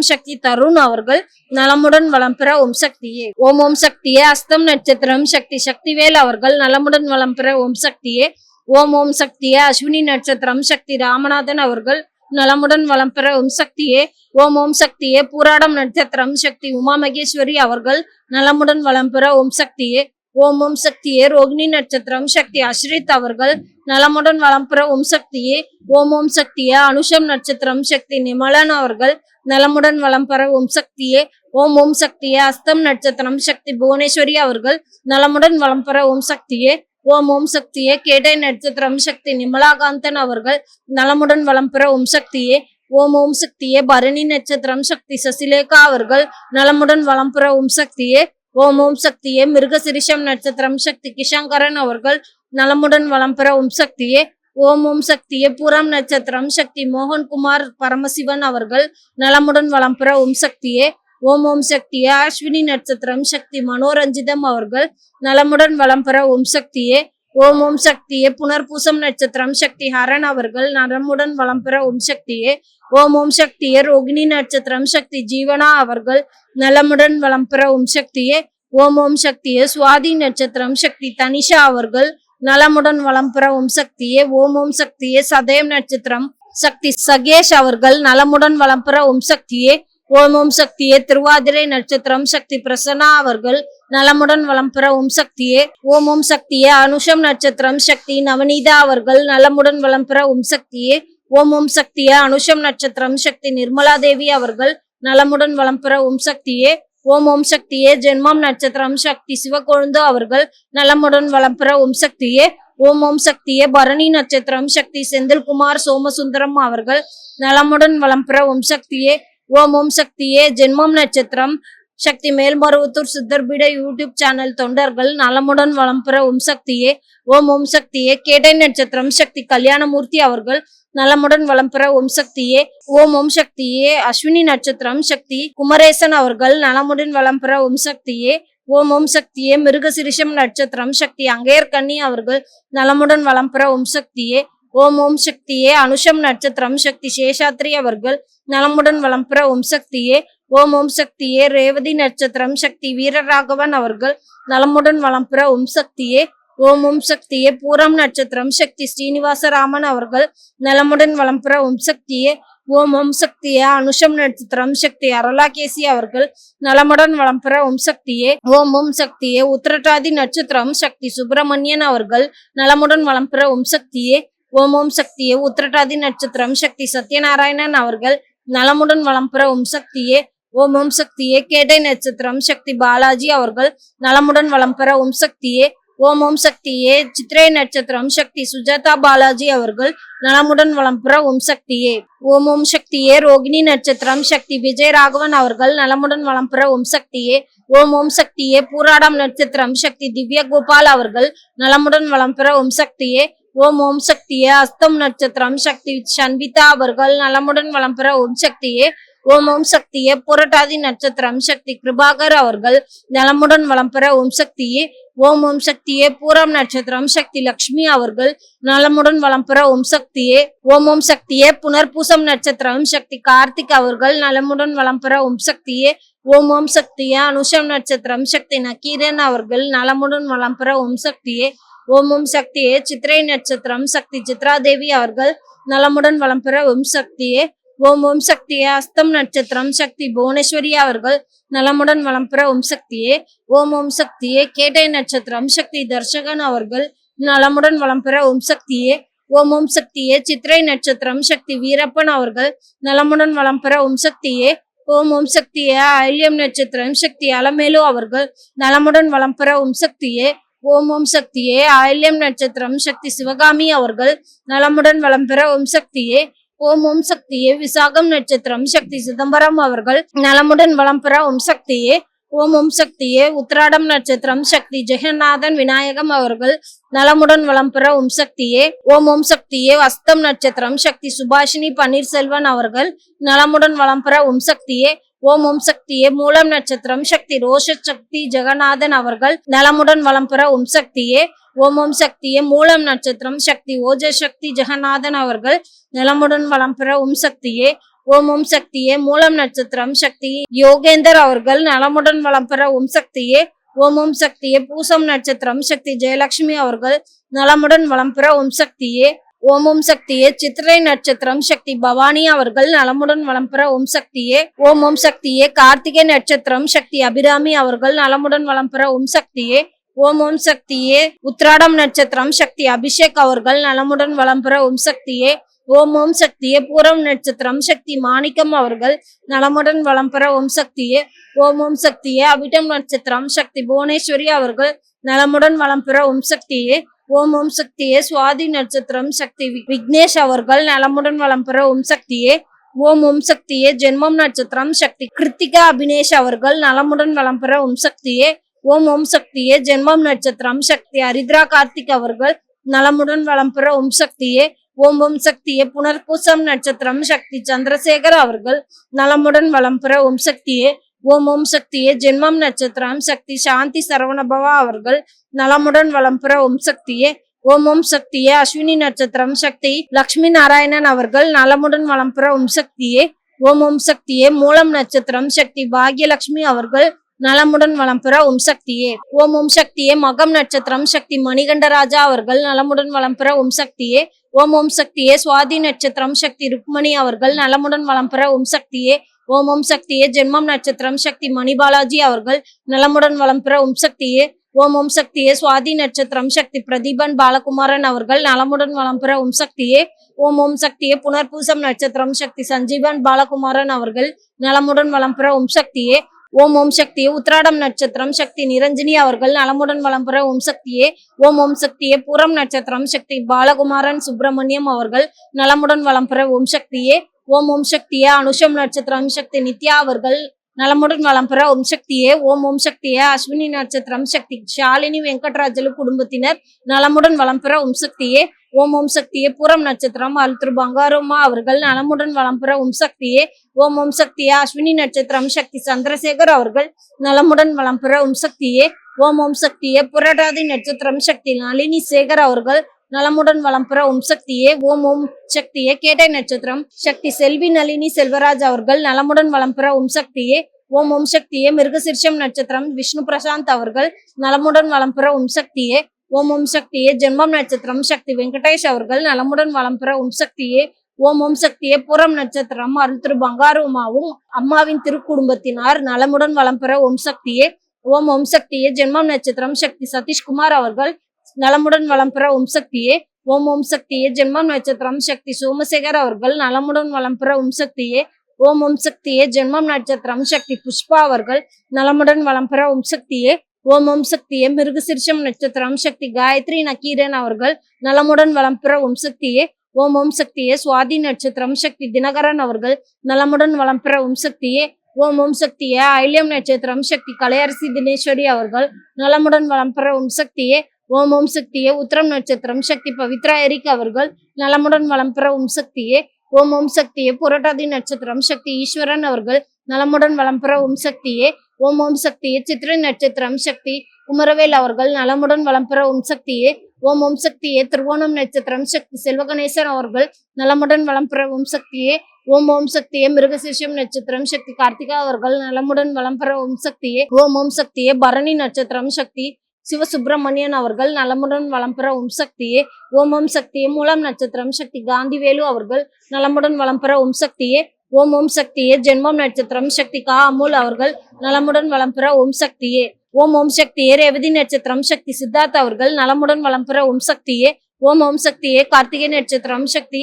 சக்தி தருண் அவர்கள் நலமுடன் வளம் பெற ஓம் சக்தியே. ஓம் ஓம் சக்தியே. அஸ்தம் நட்சத்திரம் சக்தி சக்திவேல் அவர்கள் நலமுடன் வளம் பெற ஓம் சக்தியே. ஓம் ஓம் சக்தியே. அஸ்வினி நட்சத்திரம் சக்தி ராமநாதன் அவர்கள் நலமுடன் வளம் பெற ஓம் சக்தியே. ஓம் ஓம் சக்தியே. பூராடம் நட்சத்திரம் சக்தி உமா மகேஸ்வரி அவர்கள் நலமுடன் வளம் பெற ஓம் சக்தியே. ஓம் ஓம் சக்தியே. ரோகிணி நட்சத்திரம் சக்தி அஸ்ரித் அவர்கள் நலமுடன் வளம் பெற ஓம் சக்தியே. ஓம் ஓம் சக்தியே. அனுஷம் நட்சத்திரம் சக்தி நிமலன் அவர்கள் நலமுடன் வளம் பெற ஓம் சக்தியே. ஓம் ஓம் சக்தியே. அஸ்தம் நட்சத்திரம் சக்தி புவனேஸ்வரி அவர்கள் நலமுடன் வளம் பெற ஓம் சக்தியே. ஓம் ஓம் சக்தியே. கேட்டை நட்சத்திரம் சக்தி நிமலாகாந்தன் அவர்கள் நலமுடன் வளம் பெற ஓம் சக்தியே. ஓம் ஓம் சக்தியே. பரணி நட்சத்திரம் சக்தி சசிலேகா அவர்கள் நலமுடன் வளம் பெற ஓம் சக்தியே. ஓம் ஓம் சக்தியே. மிருகசிரிஷம் நட்சத்திரம் சக்தி கிஷாங்கரன் அவர்கள் நலமுடன் வளம் பெற ஓம் சக்தியே. ஓம் ஓம் சக்தியே. பூரம் நட்சத்திரம் சக்தி மோகன்குமார் பரமசிவன் அவர்கள் நலமுடன் வளம் பெற ஓம் சக்தியே. ஓம் ஓம் சக்தியே. அஸ்வினி நட்சத்திரம் சக்தி மனோரஞ்சிதம் அவர்கள் நலமுடன் வளம் பெற ஓம் சக்தியே. ஓம் ஓம் சக்தியே. புனர்பூசம் நட்சத்திரம் சக்தி ஹரன் அவர்கள் நலமுடன் வளம் பெற ஓம் சக்தியே. ஓம் ஓம் சக்தியே. ரோகிணி நட்சத்திரம் சக்தி ஜீவனா அவர்கள் நலமுடன் வளம் பெற ஓம் சக்தியே. ஓம் ஓம் சக்தியே. சுவாதி நட்சத்திரம் சக்தி தனிஷா அவர்கள் நலமுடன் வளம் பெற ஓம் சக்தியே. ஓம் ஓம் சக்தியே. சதயம் நட்சத்திரம் சக்தி சகேஷ் அவர்கள் நலமுடன் வளம் பெற ஓம் சக்தியே. ஓம் ஓம் சக்தியே. திருவாதிரை நட்சத்திரம் சக்தி பிரசன்னா அவர்கள் நலமுடன் வளம் பெற ஓம் சக்தியே. ஓம் ஓம் சக்தியே. அனுஷம் நட்சத்திரம் சக்தி நவநீதா அவர்கள் நலமுடன் வளம் பெற ஓம் சக்தியே. ஓம் ஓம் சக்தியே. அனுஷம் நட்சத்திரம் சக்தி நிர்மலா தேவி அவர்கள் நலமுடன் வளம் பெற ஓம் சக்தியே. ஓம் ஓம் சக்தியே. ஜென்மம் நட்சத்திரம் சக்தி சிவகொழுந்து அவர்கள் நலமுடன் வளம் பெற ஓம் சக்தியே. ஓம் ஓம் சக்தியே. பரணி நட்சத்திரம் சக்தி செந்தில்குமார் சோமசுந்தரம் அவர்கள் நலமுடன் வளம் பெற ஓம் சக்தியே. ஓம் ஓம் சக்தியே. ஜென்மம் நட்சத்திரம் சக்தி மேல்மருவத்தூர் சித்தர்பீட யூடியூப் சேனல் தொண்டர்கள் நலமுடன் வளம் பெற ஓம் சக்தியே. ஓம் ஓம் சக்தியே. கேட்டை நட்சத்திரம் சக்தி கல்யாணமூர்த்தி அவர்கள் நலமுடன் வளம் பெற ஓம் சக்தியே. ஓம் ஓம் சக்தியே. அஸ்வினி நட்சத்திரம் சக்தி குமரேசன் அவர்கள் நலமுடன் வளம் பெற ஓம் சக்தியே. ஓம் ஓம் சக்தியே. மிருகசிரிஷம் நட்சத்திரம் சக்தி அங்கையர் கண்ணி அவர்கள் நலமுடன் வளம் பெற ஓம் சக்தியே. ஓம் ஓம் சக்தியே. அனுஷம் நட்சத்திரம் சக்தி சேஷாத்ரி அவர்கள் நலமுடன் வளம் பெற ஓம் சக்தியே. ஓம் ஓம் சக்தியே. ரேவதி நட்சத்திரம் சக்தி வீரராகவன் அவர்கள் நலமுடன் வளம் பெற ஓம் சக்தியே. ஓம் ஓம் சக்தியே. பூரம் நட்சத்திரம் சக்தி ஸ்ரீனிவாசராமன் அவர்கள் நலமுடன் வளம் பெற ஓம் சக்தியே. ஓம் ஓம் சக்தியே. அனுஷம் நட்சத்திரம் சக்தி அரளாகேசி அவர்கள் நலமுடன் வளம் பெற ஓம் சக்தியே. ஓம் ஓம் சக்தியே. உத்திரட்டாதி நட்சத்திரம் சக்தி சுப்பிரமணியன் அவர்கள் நலமுடன் வளம் பெற ஓம் சக்தியே. ஓம் ஓம் சக்தியே. உத்திரட்டாதி நட்சத்திரம் சக்தி சத்யநாராயணன் அவர்கள் நலமுடன் வளம் பெற ஓம் சக்தியே. ஓம் ஓம் சக்தியே. கேட்டை நட்சத்திரம் சக்தி பாலாஜி அவர்கள் நலமுடன் வளம் பெற ஓம் சக்தியே. ஓம் ஓம் சக்தியே. சித்திரை நட்சத்திரம் சக்தி சுஜாதா பாலாஜி அவர்கள் நலமுடன் வளம் பெற ஓம் சக்தியே. ஓம் ஓம் சக்தியே. ரோகிணி நட்சத்திரம் சக்தி விஜயராகவன் அவர்கள் நலமுடன் வளம் பெற ஓம் சக்தியே. ஓம் ஓம் சக்தியே. பூராடம் நட்சத்திரம் சக்தி திவ்ய கோபால் அவர்கள் நலமுடன் வளம் பெற ஓம் சக்தியே. ஓம் ஓம் சக்தியே. அஸ்தம் நட்சத்திரம் சக்தி சன்விதா அவர்கள் நலமுடன் வளம் பெற ஓம் சக்தியே. ஓம் ஓம் சக்தியே. புரட்டாதி நட்சத்திரம் சக்தி கிருபாகர் அவர்கள் நலமுடன் வளம் பெற ஓம் சக்தியே. ஓம் ஓம் சக்தியே. பூரம் நட்சத்திரம் சக்தி லக்ஷ்மி அவர்கள் நலமுடன் வளம் பெற ஓம் சக்தியே. ஓம் ஓம் சக்தியே. புனர்பூசம் நட்சத்திரம் சக்தி கார்த்திக் அவர்கள் நலமுடன் வளம் பெற ஓம் சக்தியே. ஓம் ஓம் சக்தியே. அனுஷம் நட்சத்திரம் சக்தி நக்கீரன் அவர்கள் நலமுடன் வளம் பெற ஓம் சக்தியே. ஓம் ஓம் சக்தியே. சித்திரை நட்சத்திரம் சக்தி சித்ராதேவி அவர்கள் நலமுடன் வளம் பெற ஓம் சக்தியே. ஓம் ஓம் சக்தியே. அஸ்தம் நட்சத்திரம் சக்தி புவனேஸ்வரி அவர்கள் நலமுடன் வளம் பெற ஓம் சக்தியே. ஓம் ஓம் சக்தியே. கேட்டை நட்சத்திரம் சக்தி தர்ஷகன் அவர்கள் நலமுடன் வளம் பெற ஓம் சக்தியே. ஓம் ஓம் சக்தியே. சித்திரை நட்சத்திரம் சக்தி வீரப்பன் அவர்கள் நலமுடன் வளம் பெற ஓம் சக்தியே. ஓம் ஓம் சக்தியே. ஆயில்யம் நட்சத்திரம் சக்தி அலமேலு அவர்கள் நலமுடன் வளம் பெற ஓம் சக்தியே. ஓம் ஓம் சக்தியே. ஆயில்யம் நட்சத்திரம் சக்தி சிவகாமி அவர்கள் நலமுடன் வளம் பெற ஓம் சக்தியே. ஓம் ஓம் சக்தியே. விசாகம் நட்சத்திரம் சக்தி சிதம்பரம் அவர்கள் நலமுடன் வளம் பெற ஓம் சக்தியே. ஓம் ஓம் சக்தியே. உத்திராடம் நட்சத்திரம் சக்தி ஜெகநாதன் விநாயகம் அவர்கள் நலமுடன் வளம் பெற ஓம் சக்தியே. ஓம் ஓம் சக்தியே. அஸ்தம் நட்சத்திரம் சக்தி சுபாஷினி பன்னீர்செல்வன் அவர்கள் நலமுடன் வளம் பெற ஓம் சக்தியே. ஓம் ஓம் சக்தியே. மூலம் நட்சத்திரம் சக்தி ரோஷ சக்தி ஜெகநாதன் அவர்கள் நலமுடன் வளம் பெற ஓம் சக்தியே. ஓம் ஓம் சக்தியே. மூலம் நட்சத்திரம் சக்தி ஓஜ சக்தி ஜெகநாதன் அவர்கள் நலமுடன் வளம் பெற ஓம் சக்தியே. ஓம் ஓம் சக்தியே. மூலம் நட்சத்திரம் சக்தி யோகேந்தர் அவர்கள் நலமுடன் வளம் பெற ஓம் சக்தியே. ஓம் ஓம் சக்தியே. பூசம் நட்சத்திரம் சக்தி ஜெயலட்சுமி அவர்கள் நலமுடன் வளம் பெற ஓம் சக்தியே. ஓம் ஓம் சக்தியே. சித்திரை நட்சத்திரம் சக்தி பவானி அவர்கள் நலமுடன் வளம் பெற ஓம் சக்தியே. ஓம் ஓம் சக்தியே. கார்த்திகை நட்சத்திரம் சக்தி அபிராமி அவர்கள் நலமுடன் வளம் பெற ஓம் சக்தியே. ஓம் ஓம் சக்தியே. உத்திராடம் நட்சத்திரம் சக்தி அபிஷேக் அவர்கள் நலமுடன் வளம் பெற ஓம் சக்தியே. ஓம் ஓம் சக்தியே. பூரம் நட்சத்திரம் சக்தி மாணிக்கம் அவர்கள் நலமுடன் வளம் பெற ஓம் சக்தியே. ஓம் ஓம் சக்தியே. அவிட்டம் நட்சத்திரம் சக்தி புவனேஸ்வரி அவர்கள் நலமுடன் வளம் பெற ஓம் சக்தியே. ஓம் ஓம் சக்தியே. சுவாதி நட்சத்திரம் சக்தி விக்னேஷ் அவர்கள் நலமுடன் வளம் பெற ஓம் சக்தியே. ஓம் ஓம் சக்தியே. ஜென்மம் நட்சத்திரம் சக்தி கிருத்திகா அபினேஷ் அவர்கள் நலமுடன் வளம் பெற ஓம் சக்தியே. ஓம் ஓம் சக்தியே. ஜென்மம் நட்சத்திரம் சக்தி ஹரித்ரா கார்த்திக் அவர்கள் நலமுடன் வளம் பெற ஓம் சக்தியே. ஓம் ஓம் சக்தியே. புனர்பூசம் நட்சத்திரம் சக்தி சந்திரசேகர் அவர்கள் நலமுடன் வளம் பெற ஓம் சக்தியே. ஓம் ஓம் சக்தியே. ஜென்மம் நட்சத்திரம் சக்தி சாந்தி சரவணபவா அவர்கள் நலமுடன் வளம் பெற ஓம் சக்தியே. ஓம் ஓம் சக்தியே. அஸ்வினி நட்சத்திரம் சக்தி லட்சுமி நாராயணன் அவர்கள் நலமுடன் வளம் பெற ஓம் சக்தியே. ஓம் ஓம் சக்தியே. மூலம் நட்சத்திரம் சக்தி பாக்யலட்சுமி அவர்கள் நலமுடன் வளம் பெற ஓம் சக்தியே. ஓம் ஓம் சக்தியே. மகம் நட்சத்திரம் சக்தி மணிகண்டராஜா அவர்கள் நலமுடன் வளம் பெற ஓம் சக்தியே. ஓம் ஓம் சக்தியே. சுவாதி நட்சத்திரம் சக்தி ருக்மணி அவர்கள் நலமுடன் வளம் பெற ஓம் சக்தியே. ஓம் ஓம் சக்தியே. ஜென்மம் நட்சத்திரம் சக்தி மணிபாலாஜி அவர்கள் நலமுடன் வளம் பெற ஓம் சக்தியே. ஓம் ஓம் சக்தியே. சுவாதி நட்சத்திரம் சக்தி பிரதீபன் பாலகுமாரன் அவர்கள் நலமுடன் வளம் பெற ஓம் சக்தியே. ஓம் ஓம் சக்தியே. புனர்பூசம் நட்சத்திரம் சக்தி சஞ்சீவன் பாலகுமாரன் அவர்கள் நலமுடன் வளம் பெற ஓம் சக்தியே. ஓம் ஓம் சக்தியே. உத்திராடம் நட்சத்திரம் சக்தி நிரஞ்சினி அவர்கள் நலமுடன் வளம் பெற ஓம் சக்தியே. ஓம் ஓம் சக்தியே. பூரம் நட்சத்திரம் சக்தி பாலகுமாரன் சுப்பிரமணியம் அவர்கள் நலமுடன் வளம் பெற ஓம் சக்தியே. ஓம் ஓம் சக்தியே. அனுஷம் நட்சத்திரம் சக்தி நித்யா அவர்கள் நலமுடன் வளம் பெற ஓம் சக்தியே. ஓம் ஓம் சக்தியே. அஸ்வினி நட்சத்திரம் சக்தி ஷாலினி வெங்கட்ராஜலு குடும்பத்தினர் நலமுடன் வளம் பெற ஓம் சக்தியே. ஓம் ஓம் சக்தியே. பூரம் நட்சத்திரம் அல்திரு பங்காருமா அவர்கள் நலமுடன் வளம் பெற ஓம் சக்தியே. ஓம் ஓம் சக்தியே. அஸ்வினி நட்சத்திரம் சக்தி சந்திரசேகர் அவர்கள் நலமுடன் வளம் பெற ஓம் சக்தியே. ஓம் ஓம் சக்தியே. புரட்டாதி நட்சத்திரம் சக்தி நளினி சேகர் அவர்கள் நலமுடன் வளம் பெற ஓம் சக்தியே. ஓம் ஓம் சக்தியே. கேட்டை நட்சத்திரம் சக்தி செல்வி நளினி செல்வராஜ் அவர்கள் நலமுடன் வளம் பெற ஓம் சக்தியே. ஓம் ஓம் சக்தியே. மிருகசிர்ஷம் நட்சத்திரம் விஷ்ணு பிரசாந்த் அவர்கள் நலமுடன் வளம் பெற ஓம் சக்தியே. ஓம் ஓம் சக்தியே. ஜென்மம் நட்சத்திரம் சக்தி வெங்கடேஷ் அவர்கள் நலமுடன் வளம் பெற ஓம் சக்தியே. ஓம் ஓம் சக்தியே. புறம் நட்சத்திரம் அருள் திரு பங்காரு உமாவும் அம்மாவின் திருக்குடும்பத்தினார் நலமுடன் வளம் பெற ஓம் சக்தியே. ஓம் ஓம் சக்தியே. ஜென்மம் நட்சத்திரம் சக்தி சதீஷ்குமார் அவர்கள் நலமுடன் வளம் பெற ஓம் சக்தியே. ஓம் ஓம் சக்தியே. ஜென்மம் நட்சத்திரம் சக்தி சோமசேகர் அவர்கள் நலமுடன் வளம் பெற ஓம் சக்தியே. ஓம் ஓம் சக்தியே. ஜென்மம் நட்சத்திரம் சக்தி புஷ்பா அவர்கள் நலமுடன் வளம் பெற ஓம் சக்தியே. ஓம் ஓம் சக்தியே. மிருகசிர்ஷம் நட்சத்திரம் சக்தி காயத்ரி நக்கீரன் அவர்கள் நலமுடன் வளம் பெற ஓம் சக்தியே. ஓம் ஓம் சக்தியே. சுவாதி நட்சத்திரம் சக்தி தினகரன் அவர்கள் நலமுடன் வளம் பெற ஓம் சக்தியே. ஓம் ஓம் சக்தியே. ஆயில்யம் நட்சத்திரம் சக்தி கலையரசி தினேஸ்வரி அவர்கள் நலமுடன் வளம் பெற ஓம் சக்தியே. ஓம் ஓம் சக்தியே. உத்திரம் நட்சத்திரம் சக்தி பவித்ரா எரிக் அவர்கள் நலமுடன் வளம் பெற ஓம் சக்தியே. ஓம் ஓம் சக்தியே. புரட்டாதி நட்சத்திரம் சக்தி ஈஸ்வரன் அவர்கள் நலமுடன் வளம் பெற ஓம் சக்தியே. ஓம் ஓம் சக்தியே. சித்திரை நட்சத்திரம் சக்தி குமரவேல் அவர்கள் நலமுடன் வளம் பெற ஓம் சக்தியே. ஓம் ஓம் சக்தியே. திருவோணம் நட்சத்திரம் சக்தி செல்வகணேசன் அவர்கள் நலமுடன் வளம் பெற ஓம் சக்தியே. ஓம் ஓம் சக்தியே மிருகசீர்ஷம் நட்சத்திரம் சக்தி கார்த்திகா அவர்கள் நலமுடன் வளம் பெற ஓம் சக்தியே. ஓம் ஓம் சக்தியே பரணி நட்சத்திரம் சக்தி சிவசுப்பிரமணியன் அவர்கள் நலமுடன் வளம் பெற ஓம் சக்தியே. ஓம் ஓம் சக்தியே மூலம் நட்சத்திரம் சக்தி காந்திவேலு அவர்கள் நலமுடன் வளம் பெற ஓம் சக்தியே. ஓம் ஓம் சக்தியே ஜென்மம் நட்சத்திரம் சக்தி கா அமுல் அவர்கள் நலமுடன் வளம் பெற ஓம் சக்தியே. ஓம் ஓம் சக்தியே ரேவதி நட்சத்திரம் சக்தி சித்தார்த் அவர்கள் நலமுடன் வளம் பெற ஓம் சக்தியே. ஓம் ஓம் சக்தியே கார்த்திகை நட்சத்திரம் சக்தி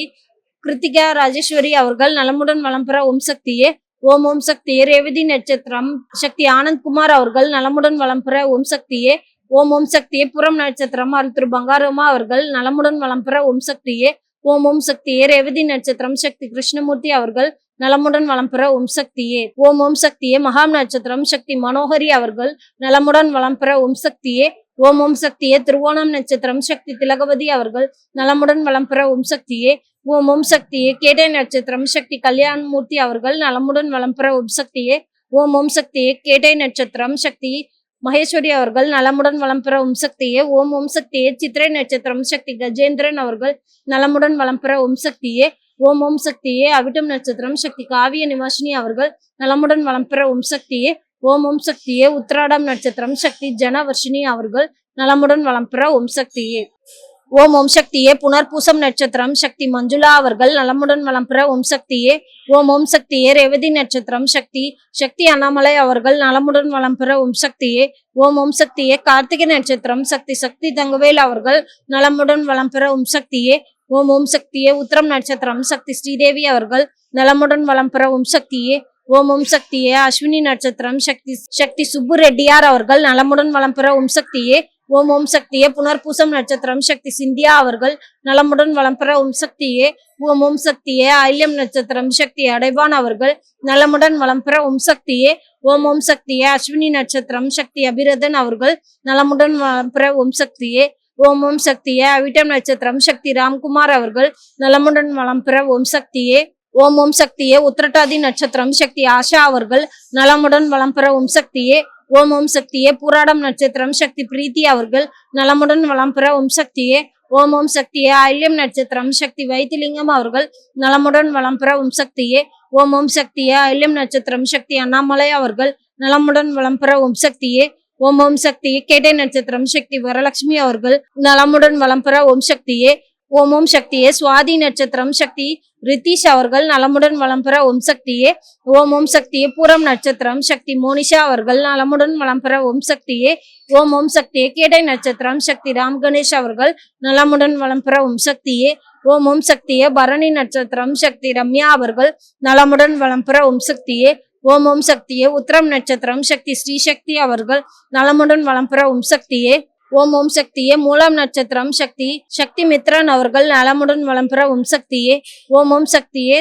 கிருத்திகா ராஜேஸ்வரி அவர்கள் நலமுடன் வளம் பெற ஓம் சக்தியே. ஓம் ஓம் சக்தியே ரேவதி நட்சத்திரம் சக்தி ஆனந்த்குமார் அவர்கள் நலமுடன் வளம் பெற ஓம் சக்தியே. ஓம் ஓம் சக்தியே புறம் நட்சத்திரம் திரு பங்காரம்மா அவர்கள் நலமுடன் வளம் பெற ஓம் சக்தியே. ஓம் ஓம் சக்தியே ரேவதி நட்சத்திரம் சக்தி கிருஷ்ணமூர்த்தி அவர்கள் நலமுடன் வளம் பெற ஓம் சக்தியே. ஓம் ஓம் சக்தியே மகாம் நட்சத்திரம் சக்தி மனோகரி அவர்கள் நலமுடன் வளம் பெற ஓம் சக்தியே. ஓம் ஓம் சக்தியே திருவோணம் நட்சத்திரம் சக்தி திலகவதி அவர்கள் நலமுடன் வளம் பெற ஓம் சக்தியே. ஓம் ஓம் சக்தியே கேட்டை நட்சத்திரம் சக்தி கல்யாணமூர்த்தி அவர்கள் நலமுடன் வளம் பெற ஓம் சக்தியே. ஓம் ஓம் சக்தியே கேட்டை நட்சத்திரம் சக்தி மகேஸ்வரி அவர்கள் நலமுடன் வளம் பெற ஓம் சக்தியே. ஓம் ஓம் சக்தியே சித்திரை நட்சத்திரம் சக்தி கஜேந்திரன் அவர்கள் நலமுடன் வளம் பெற ஓம் சக்தியே. ஓம் ஓம் சக்தியே அவிட்டம் நட்சத்திரம் சக்தி காவிய நிவாசினி அவர்கள் நலமுடன் வளம் பெற ஓம் சக்தியே. ஓம் ஓம் சக்தியே உத்திராடம் நட்சத்திரம் சக்தி ஜனவர்ஷினி அவர்கள் நலமுடன் வளம் பெற ஓம் சக்தியே. ஓம் ஓம் சக்தியே புனர்பூசம் நட்சத்திரம் சக்தி மஞ்சுளா அவர்கள் நலமுடன் வளம் பெற ஓம் சக்தியே. ஓம் ஓம் சக்தியே ரேவதி நட்சத்திரம் சக்தி அண்ணாமலை அவர்கள் நலமுடன் வளம் பெற ஓம் சக்தியே. ஓம் ஓம் சக்தியே கார்த்திகை நட்சத்திரம் சக்தி தங்கவேல் அவர்கள் நலமுடன் வளம் பெற ஓம் சக்தியே. ஓம் ஓம் சக்தியே உத்திரம் நட்சத்திரம் சக்தி ஸ்ரீதேவி அவர்கள் நலமுடன் வளம் பெற ஓம் சக்தியே. ஓம் ஓம் சக்தியே அஸ்வினி நட்சத்திரம் சக்தி சுப்பு ரெட்டியார் அவர்கள் நலமுடன் வளம் பெற ஓம் சக்தியே. ஓம் ஓம் சக்தியே புனர்பூசம் நட்சத்திரம் சக்தி சிந்தியா அவர்கள் நலமுடன் வளம் பெற ஓம் சக்தியே. ஓம் ஓம் சக்தியே ஆயில்யம் நட்சத்திரம் சக்தி அடைவான் அவர்கள் நலமுடன் வளம் பெற ஓம் சக்தியே. ஓம் ஓம் சக்தியே அஸ்வினி நட்சத்திரம் சக்தி அபிரதன் அவர்கள் நலமுடன் வளம் பெற ஓம் சக்தியே. ஓம் ஓம் சக்தியே அவிட்டம் நட்சத்திரம் சக்தி ராம்குமார் அவர்கள் நலமுடன் வளம் பெற ஓம் சக்தியே. ஓம் ஓம் சக்தியே உத்திரட்டாதி நட்சத்திரம் சக்தி ஆஷா அவர்கள் நலமுடன் வளம் பெற ஓம் சக்தியே. ஓம் ஓம் சக்தியே பூராடம் நட்சத்திரம் சக்தி பிரீத்தி அவர்கள் நலமுடன் வளம் பெற ஓம் சக்தியே. ஓம் ஓம் சக்தியே ஆயில்யம் நட்சத்திரம் சக்தி வைத்திலிங்கம் அவர்கள் நலமுடன் வளம் பெற ஓம் சக்தியே. ஓம் ஓம் சக்தியே ஆயில்யம் நட்சத்திரம் சக்தி அண்ணாமலை அவர்கள் நலமுடன் வளம் பெற ஓம் சக்தியே. ஓம் ஓம் சக்தியே கேட்டை நட்சத்திரம் சக்தி வரலட்சுமி அவர்கள் நலமுடன் வளம் பெற ஓம் சக்தியே. ஓம் ஓம் சக்தியே சுவாதி நட்சத்திரம் சக்தி ரித்தீஷ் அவர்கள் நலமுடன் வளம் பெற ஓம் சக்தியே. ஓம் ஓம் சக்தியே பூரம் நட்சத்திரம் சக்தி மோனிஷா அவர்கள் நலமுடன் வளம் பெற ஓம் சக்தியே. ஓம் ஓம் சக்தியே கேட்டை நட்சத்திரம் சக்தி ராம் கணேஷ் அவர்கள் நலமுடன் வளம் பெற ஓம் சக்தியே. ஓம் ஓம் சக்தியே பரணி நட்சத்திரம் சக்தி ரம்யா அவர்கள் நலமுடன் வளம் பெற ஓம் சக்தியே. ஓம் ஓம் சக்தியே உத்திரம் நட்சத்திரம் சக்தி ஸ்ரீசக்தி அவர்கள் நலமுடன் வளம் பெற ஓம் சக்தியே. ஓம் ஓம் சக்தியே மூலம் நட்சத்திரம் சக்தி மித்ரன் அவர்கள் நலமுடன் வளம் பெற ஓம் சக்தியே. ஓம் ஓம் சக்தியே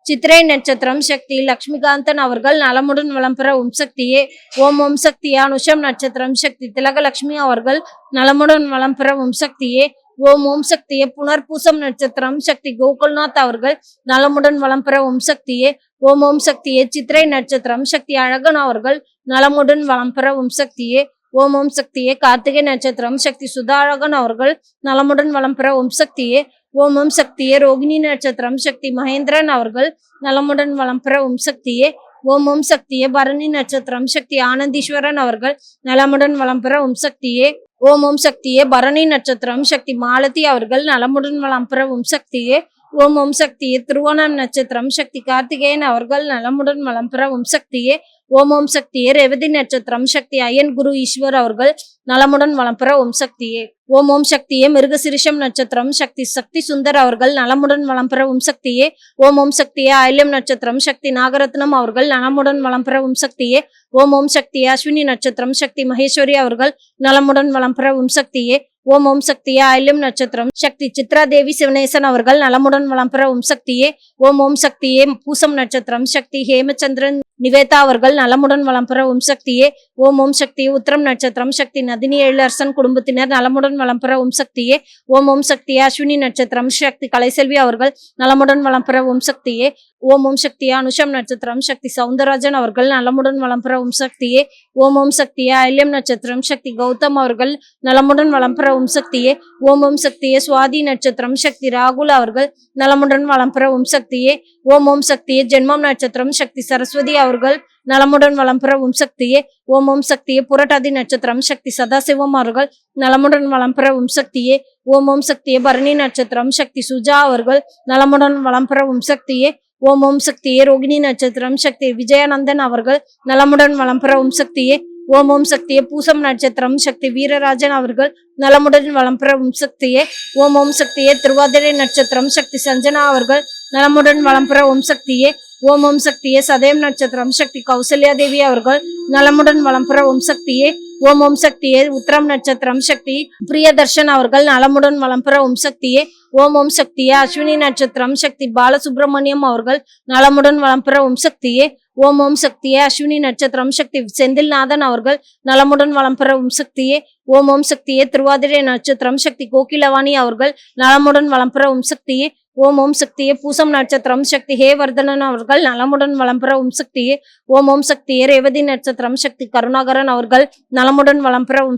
சித்திரை நட்சத்திரம் சக்தி லட்சுமிகாந்தன் அவர்கள் நலமுடன் வளம் பெற ஓம் சக்தியே. ஓம் ஓம் சக்தியே அனுஷம் நட்சத்திரம் சக்தி திலகலட்சுமி அவர்கள் நலமுடன் வளம் பெற ஓம் சக்தியே. ஓம் ஓம் சக்தியே புனர்பூசம் நட்சத்திரம் சக்தி கோகுல்நாத் அவர்கள் நலமுடன் வளம் பெற ஓம் சக்தியே. ஓம் ஓம் சக்தியே சித்திரை நட்சத்திரம் சக்தி அழகன் அவர்கள் நலமுடன் வளம் பெற ஓம் சக்தியே. ஓம் ஓம் சக்தியே கார்த்திகை நட்சத்திரம் சக்தி சுதாரகன் அவர்கள் நலமுடன் வளம் பெற ஓம் சக்தியே. ஓம் ஓம் சக்தியே ரோகிணி நட்சத்திரம் சக்தி மகேந்திரன் அவர்கள் நலமுடன் வளம் பெற ஓம் சக்தியே. ஓம் ஓம் சக்தியே பரணி நட்சத்திரம் சக்தி ஆனந்தீஸ்வரன் அவர்கள் நலமுடன் வளம் பெற ஓம் சக்தியே. ஓம் ஓம் சக்தியே பரணி நட்சத்திரம் சக்தி மாலதி அவர்கள் நலமுடன் வளம் பெற ஓம் சக்தியே. ஓம் ஓம் சக்தியே திருவோணம் நட்சத்திரம் சக்தி கார்த்திகேயன் அவர்கள் நலமுடன் வளம் பெற ஓம் சக்தியே. ஓம் ஓம் சக்தியே ரேவதி நட்சத்திரம் சக்தி அய்யன் குரு ஈஸ்வர் அவர்கள் நலமுடன் வளம் பெற ஓம் சக்தியே. ஓம் ஓம் சக்தியே மிருகசிரிஷம் நட்சத்திரம் சக்தி சுந்தர் அவர்கள் நலமுடன் வளம் பெற ஓம் சக்தியே. ஓம் ஓம் சக்தியே ஆயில்யம் நட்சத்திரம் சக்தி நாகரத்னம் அவர்கள் நலமுடன் வளம் பெற ஓம் சக்தியே. ஓம் ஓம் சக்தியே அஸ்வினி நட்சத்திரம் சக்தி மகேஸ்வரி அவர்கள் நலமுடன் வளம் பெற ஓம் சக்தியே. ஓம் ஓம் சக்தியே ஆயில்யம் நட்சத்திரம் சக்தி சித்ரா தேவி சிவனேசன் அவர்கள் நலமுடன் வளம் பெற ஓம் சக்தியே. ஓம் ஓம் சக்தியே பூசம் நட்சத்திரம் சக்தி ஹேமச்சந்திரன் நிவேதா அவர்கள் நலமுடன் வளம் பெற ஓம் சக்தியே. ஓம் ஓம் சக்தியே. உத்திரம் நட்சத்திரம் சக்தி நதினி எழிலரசன் குடும்பத்தினர் நலமுடன் வளம் பெற ஓம் சக்தியே. ஓம் ஓம் சக்தியே. அஸ்வினி நட்சத்திரம் சக்தி கலைசெல்வி அவர்கள் நலமுடன் வளம் பெற ஓம் சக்தியே. ஓம் ஓம் சக்தியே. அனுஷம் நட்சத்திரம் சக்தி சவுந்தரராஜன் அவர்கள் நலமுடன் வளம் பெற ஓம் சக்தியே. ஓம் ஓம் சக்தியே. ஐல்யம் நட்சத்திரம் சக்தி கௌதம் அவர்கள் நலமுடன் வளம் பெற ஓம் சக்தியே. ஓம் ஓம் சக்தியே. சுவாதி நட்சத்திரம் சக்தி ராகுல் அவர்கள் நலமுடன் வளம் பெற ஓம் சக்தியே. ஓம் ஓம் சக்தியே. ஜென்மம் நட்சத்திரம் சக்தி சரஸ்வதி அவர்கள் நலமுடன் வளம் பெற ஓம் சக்தியே. ஓம் ஓம் சக்தியே. புரட்டாதி நட்சத்திரம் சக்தி சதாசிவம் அவர்கள் நலமுடன் வளம் பெற ஓம் சக்தியே. ஓம் ஓம் சக்தியே. பரணி நட்சத்திரம் சக்தி சுஜா அவர்கள் நலமுடன் வளம் பெற ஓம் சக்தியே. ஓம் ஓம் சக்தியே. ரோகிணி நட்சத்திரம் சக்தி விஜயானந்தன் அவர்கள் நலமுடன் வளம் பெற ஓம் சக்தியே. ஓம் ஓம் சக்தியே. பூசம் நட்சத்திரம் சக்தி வீரராஜன் அவர்கள் நலமுடன் வளம் பெற ஓம் சக்தியே. ஓம் ஓம் சக்தியே. திருவாதிரை நட்சத்திரம் சக்தி சஞ்சனா அவர்கள் நலமுடன் வளம் பெற ஓம் சக்தியே. ஓம் ஓம் சக்தியே. சதயம் நட்சத்திரம் சக்தி கௌசல்யா தேவி அவர்கள் நலமுடன் வளம் பெற ஓம் சக்தியே. ஓம் ஓம் சக்தியே. உத்திரம் நட்சத்திரம் சக்தி பிரியதர்ஷன் அவர்கள் நலமுடன் வளம் பெற ஓம் சக்தியே. ஓம் ஓம் சக்தியே. அஸ்வினி நட்சத்திரம் சக்தி பாலசுப்ரமணியம் அவர்கள் நலமுடன் வளம் பெற ஓம் சக்தியே. ஓம் ஓம் சக்தியே. அஸ்வினி நட்சத்திரம் சக்தி செந்தில்நாதன் அவர்கள் நலமுடன் வளம் பெற ஓம் சக்தியே. ஓம் ஓம் சக்தியே. திருவாதிரை நட்சத்திரம் சக்தி கோகிலவாணி அவர்கள் நலமுடன் வளம் பெற ஓம் சக்தியே. ஓம் ஓம் சக்தியே. பூசம் நட்சத்திரம் சக்தி ஹேவர்தனன் அவர்கள் நலமுடன் வளம் பெற ஓம் சக்தியே. ஓம் ஓம் சக்தியே. ரேவதி நட்சத்திரம் சக்தி கருணாகரன் அவர்கள் நலமுடன் வளம் பெற ஓம்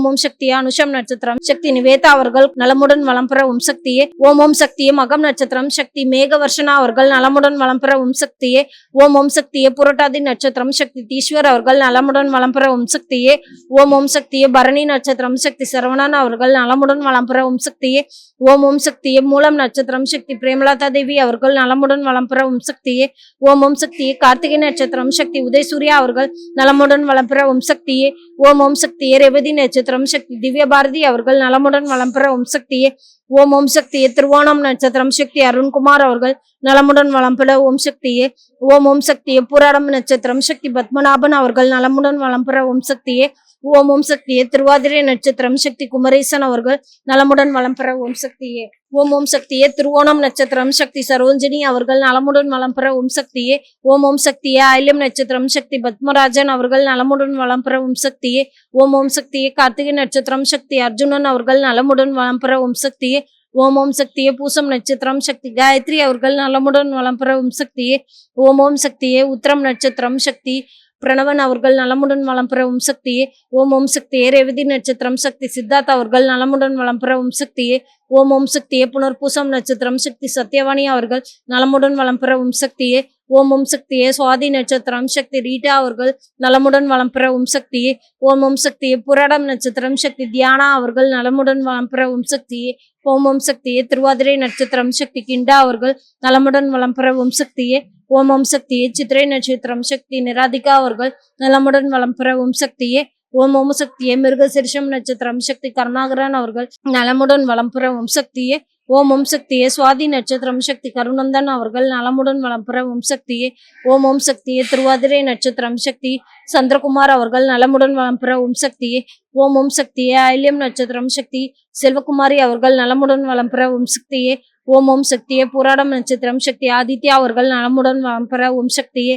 ஓம் சக்தியே. அனுஷம் நட்சத்திரம் சக்தி நிவேதா அவர்கள் நலமுடன் வளம் பெற ஓம் சக்தியே. ஓம் ஓம் சக்தியே. மகம் நட்சத்திரம் சக்தி மேகவர்ஷனா அவர்கள் நலமுடன் வளம் பெற ஓம் சக்தியே. ஓம் ஓம் சக்தியே. புரட்டாதி நட்சத்திரம் சக்தி தீஸ்வர் அவர்கள் நலமுடன் வளம் பெற ஓம் சக்தியே. ஓம் ஓம் சக்தியே. பரணி நட்சத்திரம் சக்தி சரவணன் அவர்கள் நலமுடன் வளம் பெற ஓம் சக்தியே. ஓம் ஓம் சக்தியே. மூலம் நட்சத்திரம் சக்தி பிரேமலதா தேவி அவர்கள் நலமுடன் வளம் பெற ஓம் சக்தியே. ஓம் ஓம் சக்தியே. கார்த்திகை நட்சத்திரம் சக்தி உதயசூர்யா அவர்கள் நலமுடன் வளம் பெற ஓம் சக்தியே. ஓம் ஓம் சக்தியே. ரேவதி நட்சத்திரம் சக்தி திவ்ய பாரதி அவர்கள் நலமுடன் வளம் பெற ஓம் சக்தியே. ஓம் ஓம் சக்தியே. திருவோணம் நட்சத்திரம் சக்தி அருண்குமார் அவர்கள் நலமுடன் வளம் பெற ஓம் சக்தியே. ஓம் ஓம் சக்தியே. புராடம் நட்சத்திரம் சக்தி பத்மநாபன் அவர்கள் நலமுடன் வளம் பெற ஓம் சக்தியே. ஓம் ஓம் சக்தியே. திருவாதிரை நட்சத்திரம் சக்தி குமரேசன் அவர்கள் நலமுடன் வளம் பெற ஓம் சக்தியே. ஓம் ஓம் சக்தியே. திருவோணம் நட்சத்திரம் சக்தி சரோஜினி அவர்கள் நலமுடன் வளம் பெற ஓம் சக்தியே. ஓம் ஓம் சக்தியே. ஐல்யம் நட்சத்திரம் சக்தி பத்மராஜன் அவர்கள் நலமுடன் வளம் பெற ஓம் சக்தியே. ஓம் ஓம் சக்தியே. கார்த்திகை நட்சத்திரம் சக்தி அர்ஜுனன் அவர்கள் நலமுடன் வளம் பெற ஓம் சக்தியே. ஓம் ஓம் சக்தியே. பூசம் நட்சத்திரம் சக்தி காயத்ரி அவர்கள் நலமுடன் வளம் பெற ஓம் சக்தியே. ஓம் ஓம் சக்தியே. உத்திரம் நட்சத்திரம் சக்தி பிரணவன் அவர்கள் நலமுடன் வளம் பெற ஓம் சக்தியே. ஓம் ஓம் சக்தியே. ரேவதி நட்சத்திரம் சக்தி சித்தார்த் அவர்கள் நலமுடன் வளம் பெற ஓம் சக்தியே. ஓம் ஓம் சக்தியே. புனர்பூசம் நட்சத்திரம் சக்தி சத்யவாணி அவர்கள் நலமுடன் வளம் பெற ஓம் சக்தியே. ஓம் ஓம் சக்தியே. சுவாதி நட்சத்திரம் சக்தி ரீட்டா அவர்கள் நலமுடன் வளம் பெற ஓம் சக்தியே. ஓம் ஓம் சக்தியே. புராடம் நட்சத்திரம் சக்தி தியானா அவர்கள் நலமுடன் வளம் பெற ஓம் சக்தியே. ஓம் ஓம் சக்தியே. திருவாதிரை நட்சத்திரம் சக்தி கிண்டா அவர்கள் நலமுடன் வளம் பெற ஓம் சக்தியே. ஓம் ஓம் சக்தியே. சித்திரை நட்சத்திரம் சக்தி நிராதிகா அவர்கள் நலமுடன் வளம் பெற ஓம் சக்தியே. ஓம் ஓம் சக்தியே. மிருகசிரிஷம் நட்சத்திரம் சக்தி கருணாகரன் அவர்கள் நலமுடன் வளம் பெற ஓம் சக்தியே. ஓம் ஓம் சக்தியே. சுவாதி நட்சத்திரம் சக்தி கருநந்தன் அவர்கள் நலமுடன் வளம் பெற ஓம் சக்தியே. ஓம் ஓம் சக்தியே. திருவாதிரை நட்சத்திரம் சக்தி சந்திரகுமார் அவர்கள் நலமுடன் வளம் பெற ஓம் சக்தியே. ஓம் ஓம் சக்தியே. ஐல்யம் நட்சத்திரம் சக்தி செல்வகுமாரி அவர்கள் நலமுடன் வளம் பெற ஓம் சக்தியே. ஓம் ஓம் சக்தியே. புராடம் நட்சத்திரம் சக்தி ஆதித்யா அவர்கள் நலமுடன் வளம் பெற ஓம் சக்தியே.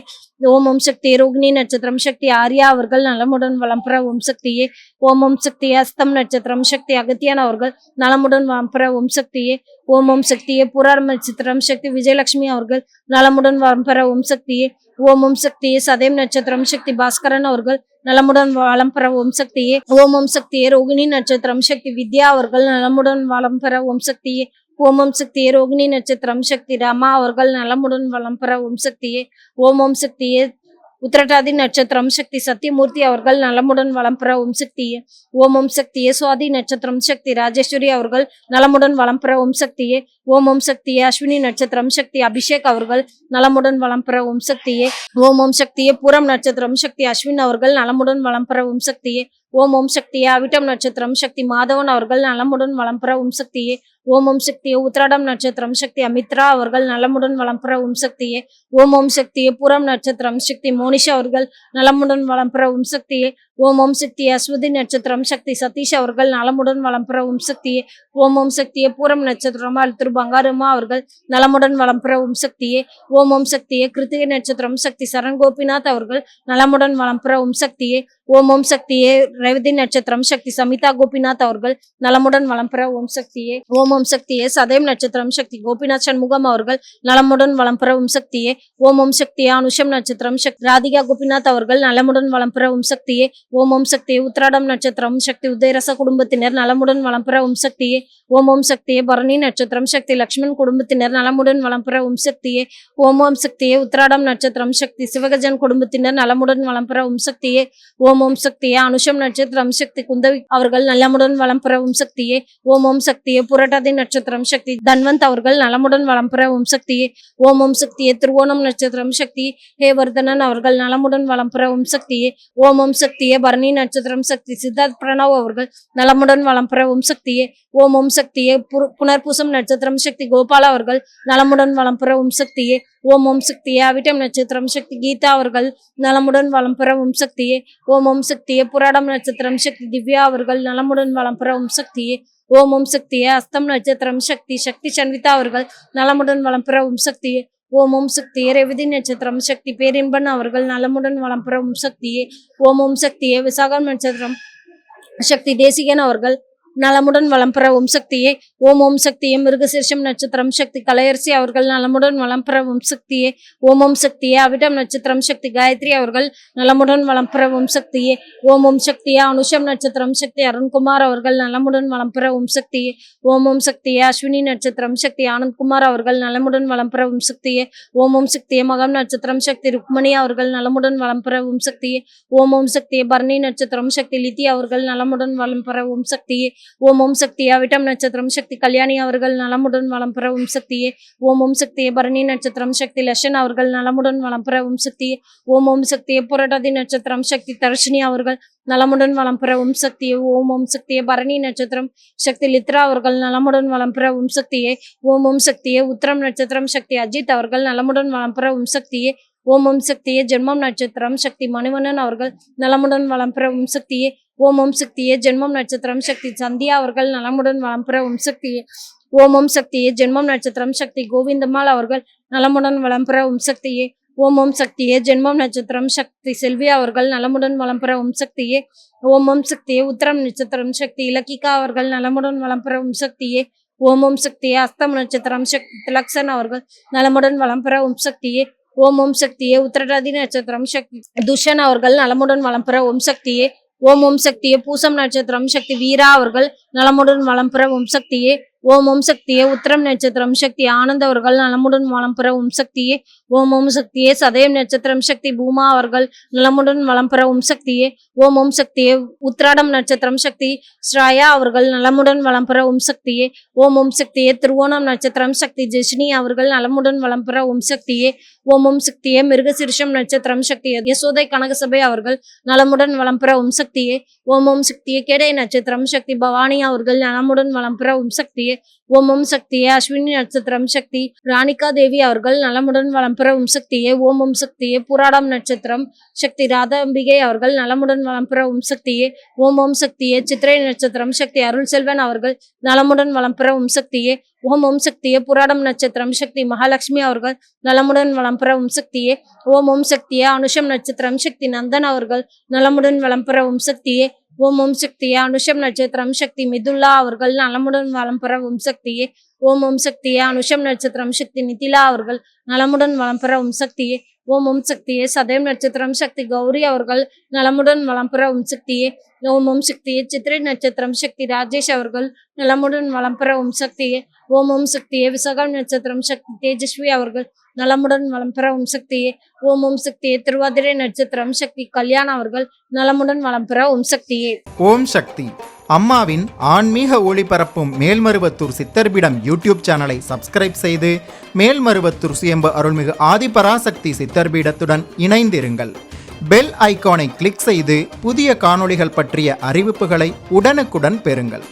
ஓம் ஓம் சக்தியே. ரோகிணி நட்சத்திரம் சக்தி ஆர்யா அவர்கள் நலமுடன் வளம் பெற ஓம் சக்தியே. ஓம் ஓம் சக்தியே. அஸ்தம் நட்சத்திரம் சக்தி அகத்தியன் அவர்கள் நலமுடன் வளம் பெற ஓம் சக்தியே. ஓம் ஓம் சக்தியே. புராடம் நட்சத்திரம் சக்தி விஜயலட்சுமி அவர்கள் நலமுடன் வளம் பெற ஓம் சக்தியே. ஓம் ஓம் சக்தியே. சதயம் நட்சத்திரம் சக்தி பாஸ்கரன் அவர்கள் நலமுடன் வளம் பெற ஓம் சக்தியே. ஓம் ஓம் சக்தியே. ரோகிணி நட்சத்திரம் சக்தி வித்யா அவர்கள் நலமுடன் வளம் பெற ஓம் சக்தியே. ஓம் ஓம் சக்தியே. ரோகிணி நட்சத்திரம் சக்தி ராமா அவர்கள் நலமுடன் வளம் பெற ஓம் சக்தியே. ஓம் ஓம் சக்தியே. உத்திரட்டாதி நட்சத்திரம் சக்தி சத்தியமூர்த்தி அவர்கள் நலமுடன் வளம் பெற ஓம் சக்தியே. ஓம் ஓம் சக்தியே. சுவாதி நட்சத்திரம் சக்தி ராஜேஸ்வரி அவர்கள் நலமுடன் வளம் பெற ஓம் சக்தியே. ஓம் ஓம் சக்தியே. அஸ்வினி நட்சத்திரம் சக்தி அபிஷேக் அவர்கள் நலமுடன் வளம் பெற ஓம் சக்தியே. ஓம் ஓம் சக்தியே. பூரம் நட்சத்திரம் சக்தி அஸ்வின் அவர்கள் நலமுடன் வளம் பெற ஓம் சக்தியே. ஓம் ஓம் சக்தியே. அவிட்டம் நட்சத்திரம் சக்தி மாதவன் அவர்கள் நலமுடன் வளம் பெற ஓம் சக்தியே. ஓம் ஓம் சக்தியே. உத்திராடம் நட்சத்திரம் சக்தி அமித்ரா அவர்கள் நலமுடன் வளம் பெற ஓம் சக்தியே. ஓம் ஓம் சக்தியே. பூரம் நட்சத்திரம் சக்தி மோனிஷா அவர்கள் நலமுடன் வளம் பெற ஓம் சக்தியே. ஓம் ஓம் சக்தியே. அஸ்வதி நட்சத்திரம் சக்தி சதீஷ் அவர்கள் நலமுடன் வளம் பெற ஓம் சக்தியே. ஓம் ஓம் சக்தியே. பூரம் நட்சத்திரம் திரு பங்காரம்மா அவர்கள் நலமுடன் வளம் பெற ஓம் சக்தியே. ஓம் ஓம் சக்தியே. கிருத்திகை நட்சத்திரம் சக்தி சரண் கோபிநாத் அவர்கள் நலமுடன் வளம் பெற ஓம் சக்தியே. ஓம் ஓம் சக்தியே. ரேவதி நட்சத்திரம் சக்தி சமிதா கோபிநாத் அவர்கள் நலமுடன் வளம் பெற ஓம் சக்தியே. ஓம் ஓம் சக்தியே. சதயம் நட்சத்திரம் சக்தி கோபிநாத் சண்முகம் அவர்கள் நலமுடன் வளம் பெற ஓம் சக்தியே. ஓம் ஓம் சக்தியே. அனுஷம் நட்சத்திரம் சக்தி ராதிகா கோபிநாத் அவர்கள் நலமுடன் வளம் பெற ஓம் சக்தியே. ஓம் ஓம் சக்தியே. உத்திராடம் நட்சத்திரம் சக்தி உதயரச குடும்பத்தினர் நலமுடன் வளம் பெற ஓம் சக்தியே. ஓம் ஓம் சக்தியே. பரணி நட்சத்திரம் சக்தி லட்சுமண் குடும்பத்தினர் நலமுடன் வளம் பெற ஓம் சக்தியே. ஓம் ஓம் சக்தியே. உத்திராடம் நட்சத்திரம் சக்தி சிவகஜன் குடும்பத்தினர் நலமுடன் வளம் பெற ஓம் சக்தியே. ஓம் ஓம் சக்தியே. அனுஷம் நட்சத்திரம் சக்தி குந்தவி அவர்கள் நலமுடன் வளம் பெற ஓம் சக்தியே. ஓம் ஓம் சக்தியே. புரட்டாதி நட்சத்திரம் சக்தி தன்வந்த் அவர்கள் நலமுடன் வளம் பெற ஓம் சக்தியே. ஓம் ஓம் சக்தியே. திருவோணம் நட்சத்திரம் சக்தி ஹேவர்தனன் அவர்கள் நலமுடன் வளம் பெற ஓம் சக்தியே. ஓம் ஓம் சக்தியே. பரணி நட்சத்திரம் சக்தி சித்தார்த் பிரணவ் அவர்கள் நலமுடன் வளம் பெற ஓம் சக்தியே. ஓம் ஓம் சக்தியே. புனர்பூசம் நட்சத்திரம் சக்தி கோபால் அவர்கள் நலமுடன் வளம் பெற ஓம் சக்தியே. ஓம் ஓம் சக்தியே. அவிட்டம் நட்சத்திரம் சக்தி கீதா அவர்கள் நலமுடன் வளம் பெற ஓம் சக்தியே. ஓம் ஓம் சக்தியே. புராடம் நட்சத்திரம் சக்தி திவ்யா அவர்கள் நலமுடன் வளம் பெற ஓம் சக்தியே. ஓம் ஓம் சக்தியே. அஸ்தம் நட்சத்திரம் சக்தி சக்தி சன்விதா அவர்கள் நலமுடன் வளம் பெற ஓம் சக்தியே. ஓம் ஓம் சக்தியே. ரேவதி நட்சத்திரம் சக்தி பேரின்பன் அவர்கள் நலமுடன் வளம் பெற ஓம் சக்தியே. ஓம் ஓம் சக்தியே. விசாகம் நட்சத்திரம் சக்தி தேசிகன் அவர்கள் நலமுடன் வளம் பெற ஓம் சக்தியே. ஓம் ஓம் சக்தியே. மிருகசீர்ஷம் நட்சத்திரம் சக்தி கலையரசி அவர்கள் நலமுடன் வளம் பெற ஓம் சக்தியே. ஓம் ஓம் சக்தியே. அவிட்டம் நட்சத்திரம் சக்தி காயத்ரி அவர்கள் நலமுடன் வளம் பெற ஓம் சக்தியே. ஓம் ஓம் சக்தியே. அனுஷம் நட்சத்திரம் சக்தி அருண்குமார் அவர்கள் நலமுடன் வளம் பெற ஓம் சக்தியே. ஓம் ஓம் சக்தியே. அஸ்வினி நட்சத்திரம் சக்தி ஆனந்த்குமார் அவர்கள் நலமுடன் வளம் பெற ஓம் சக்தியே. ஓம் ஓம் சக்தியே. மகம் நட்சத்திரம் சக்தி ருக்மணி அவர்கள் நலமுடன் வளம் பெற ஓம் சக்தியே. ஓம் ஓம் சக்தியே. பரணி நட்சத்திரம் சக்தி லித்தி அவர்கள் நலமுடன் வளம் பெற ஓம் சக்தியே. ஓம் ஓம் சக்தியே. அவிட்டம் நட்சத்திரம் சக்தி கல்யாணி அவர்கள் நலமுடன் வளம் பெற ஓம் சக்தியே. ஓம் ஓம் சக்தியே. பரணி நட்சத்திரம் சக்தி லட்சன் அவர்கள் நலமுடன் வளம் பெற ஓம் சக்தியே. ஓம் ஓம் சக்தியே. புரட்டாதி நட்சத்திரம் சக்தி தர்ஷினி அவர்கள் நலமுடன் வளம் பெற ஓம் சக்தியே. ஓம் ஓம் சக்தியே. பரணி நட்சத்திரம் சக்தி லித்ரா அவர்கள் நலமுடன் வளம் பெற ஓம் சக்தியே. ஓம் ஓம் சக்தியே. உத்திரம் நட்சத்திரம் சக்தி அஜித் அவர்கள் நலமுடன் வளம் பெற ஓம் சக்தியே. ஓம் ஓம் சக்தியே. ஜென்மம் நட்சத்திரம் சக்தி மணிவண்ணன் அவர்கள் நலமுடன் வளம் பெற ஓம் சக்தியே. ஓம் ஓம் சக்தியே. ஜென்மம் நட்சத்திரம் சக்தி சந்தியா அவர்கள் நலமுடன் வளம் பெற ஓம் சக்தியே. ஓம் ஓம் சக்தியே. ஜென்மம் நட்சத்திரம் சக்தி கோவிந்தம்மாள் அவர்கள் நலமுடன் வளம் பெற ஓம் சக்தியே. ஓம் ஓம் சக்தியே. ஜென்மம் நட்சத்திரம் சக்தி செல்வி அவர்கள் நலமுடன் வளம் பெற ஓம் சக்தியே. ஓம் ஓம் சக்தியே. உத்திரம் நட்சத்திரம் சக்தி இலக்கிகா அவர்கள் நலமுடன் வளம் பெற ஓம் சக்தியே. ஓம் ஓம் சக்தியே. அஸ்தம் நட்சத்திரம் சக்தி திலக்ஷன் அவர்கள் நலமுடன் வளம் பெற ஓம் சக்தியே. ஓம் ஓம் சக்தியே. உத்திரட்டாதி நட்சத்திரம் சக்தி துஷன் அவர்கள் நலமுடன் வளம் பெற ஓம் சக்தியே. ஓம் ஓம் சக்தியே. பூசம் நட்சத்திரம் சக்தி வீரா அவர்கள் நலமுடன் வளம் பெற ஓம் சக்தியே. ஓம் ஓம் சக்தியே. உத்திரம் நட்சத்திரம் சக்தி ஆனந்த் அவர்கள் நலமுடன் வளம் பெற ஓம் சக்தியே. ஓம் ஓம் சக்தியே. சதயம் நட்சத்திரம் சக்தி பூமா அவர்கள் நலமுடன் வளம் பெற ஓம் சக்தியே. ஓம் ஓம் சக்தியே. உத்திராடம் நட்சத்திரம் சக்தி ஸ்ராயா அவர்கள் நலமுடன் வளம் பெற ஓம் சக்தியே. ஓம் ஓம் சக்தியே. திருவோணம் நட்சத்திரம் சக்தி ஜெஷினி அவர்கள் நலமுடன் வளம் பெற ஓம் சக்தியே. ஓம் ஓம் சக்தியே. மிருகசீர்ஷம் நட்சத்திரம் சக்தி யசோதை கனகசபை அவர்கள் நலமுடன் வளம் பெற ஓம் சக்தியே. ஓம் ஓம் சக்தியே. கேடை நட்சத்திரம் சக்தி பவானி அவர்கள் நலமுடன் வளம் பெற ஓம் சக்தியே. ஓம் ஓம் சக்தியே. அஸ்வினி நட்சத்திரம் சக்தி ராணிகா தேவி அவர்கள் நலமுடன் வளம் பெற ஓம் சக்தியே. ஓம் ஓம் சக்தியே. புராடம் நட்சத்திரம் சக்தி ராதாம்பிகை அவர்கள் நலமுடன் வளம் பெற ஓம் சக்தியே. ஓம் ஓம் சக்தியே. சித்திரை நட்சத்திரம் சக்தி அருள் செல்வன் அவர்கள் நலமுடன் வளம் பெற ஓம் சக்தியே. ஓம் ஓம் சக்தியே. புராடம் நட்சத்திரம் சக்தி மகாலட்சுமி அவர்கள் நலமுடன் வளம் பெற ஓம் சக்தியே. ஓம் ஓம் சக்தியே. அனுஷம் நட்சத்திரம் சக்தி நந்தன் அவர்கள் நலமுடன் வளம் பெற ஓம் சக்தியே. ஓம் ஓம் சக்தியே. அனுஷம் நட்சத்திரம் சக்தி மிதுல்லா அவர்கள் நலமுடன் வளம் பெற ஓம் சக்தியே. ஓம் ஓம் சக்தியே. அனுஷம் நட்சத்திரம் சக்தி நிதிலா அவர்கள் நலமுடன் வளம் பெற ஓம் சக்தியே. ஓம் ஓம் சக்தியே. சதயம் நட்சத்திரம் சக்தி கௌரி அவர்கள் நலமுடன் வளம் பெற ஓம் சக்தியே. ஓம் ஓம் சக்தியே. சித்திரை நட்சத்திரம் சக்தி ராஜேஷ் அவர்கள் நலமுடன் வளம் பெற ஓம் சக்தியே. ஓம் ஓம் சக்தியே. விசாகம் நட்சத்திரம் சக்தி தேஜஸ்வி அவர்கள் நலமுடன் வளம் பெற ஓம் சக்தியே. ஓம் ஓம் சக்தியே. திருவாதிரை நட்சத்திரம் சக்தி கல்யாண் அவர்கள் நலமுடன் வளம் பெற ஓம் சக்தியே. ஓம் சக்தி. அம்மாவின் ஆன்மீக ஒளிபரப்பும் மேல்மருவத்தூர் சித்தர்பீடம் யூடியூப் சேனலை சப்ஸ்கிரைப் செய்து மேல்மருவத்தூர் சுயம்பு அருள்மிகு ஆதிபராசக்தி சித்தர்பீடத்துடன் இணைந்திருங்கள். பெல் ஐகானை கிளிக் செய்து புதிய காணொளிகள் பற்றிய அறிவிப்புகளை உடனுக்குடன் பெறுங்கள்.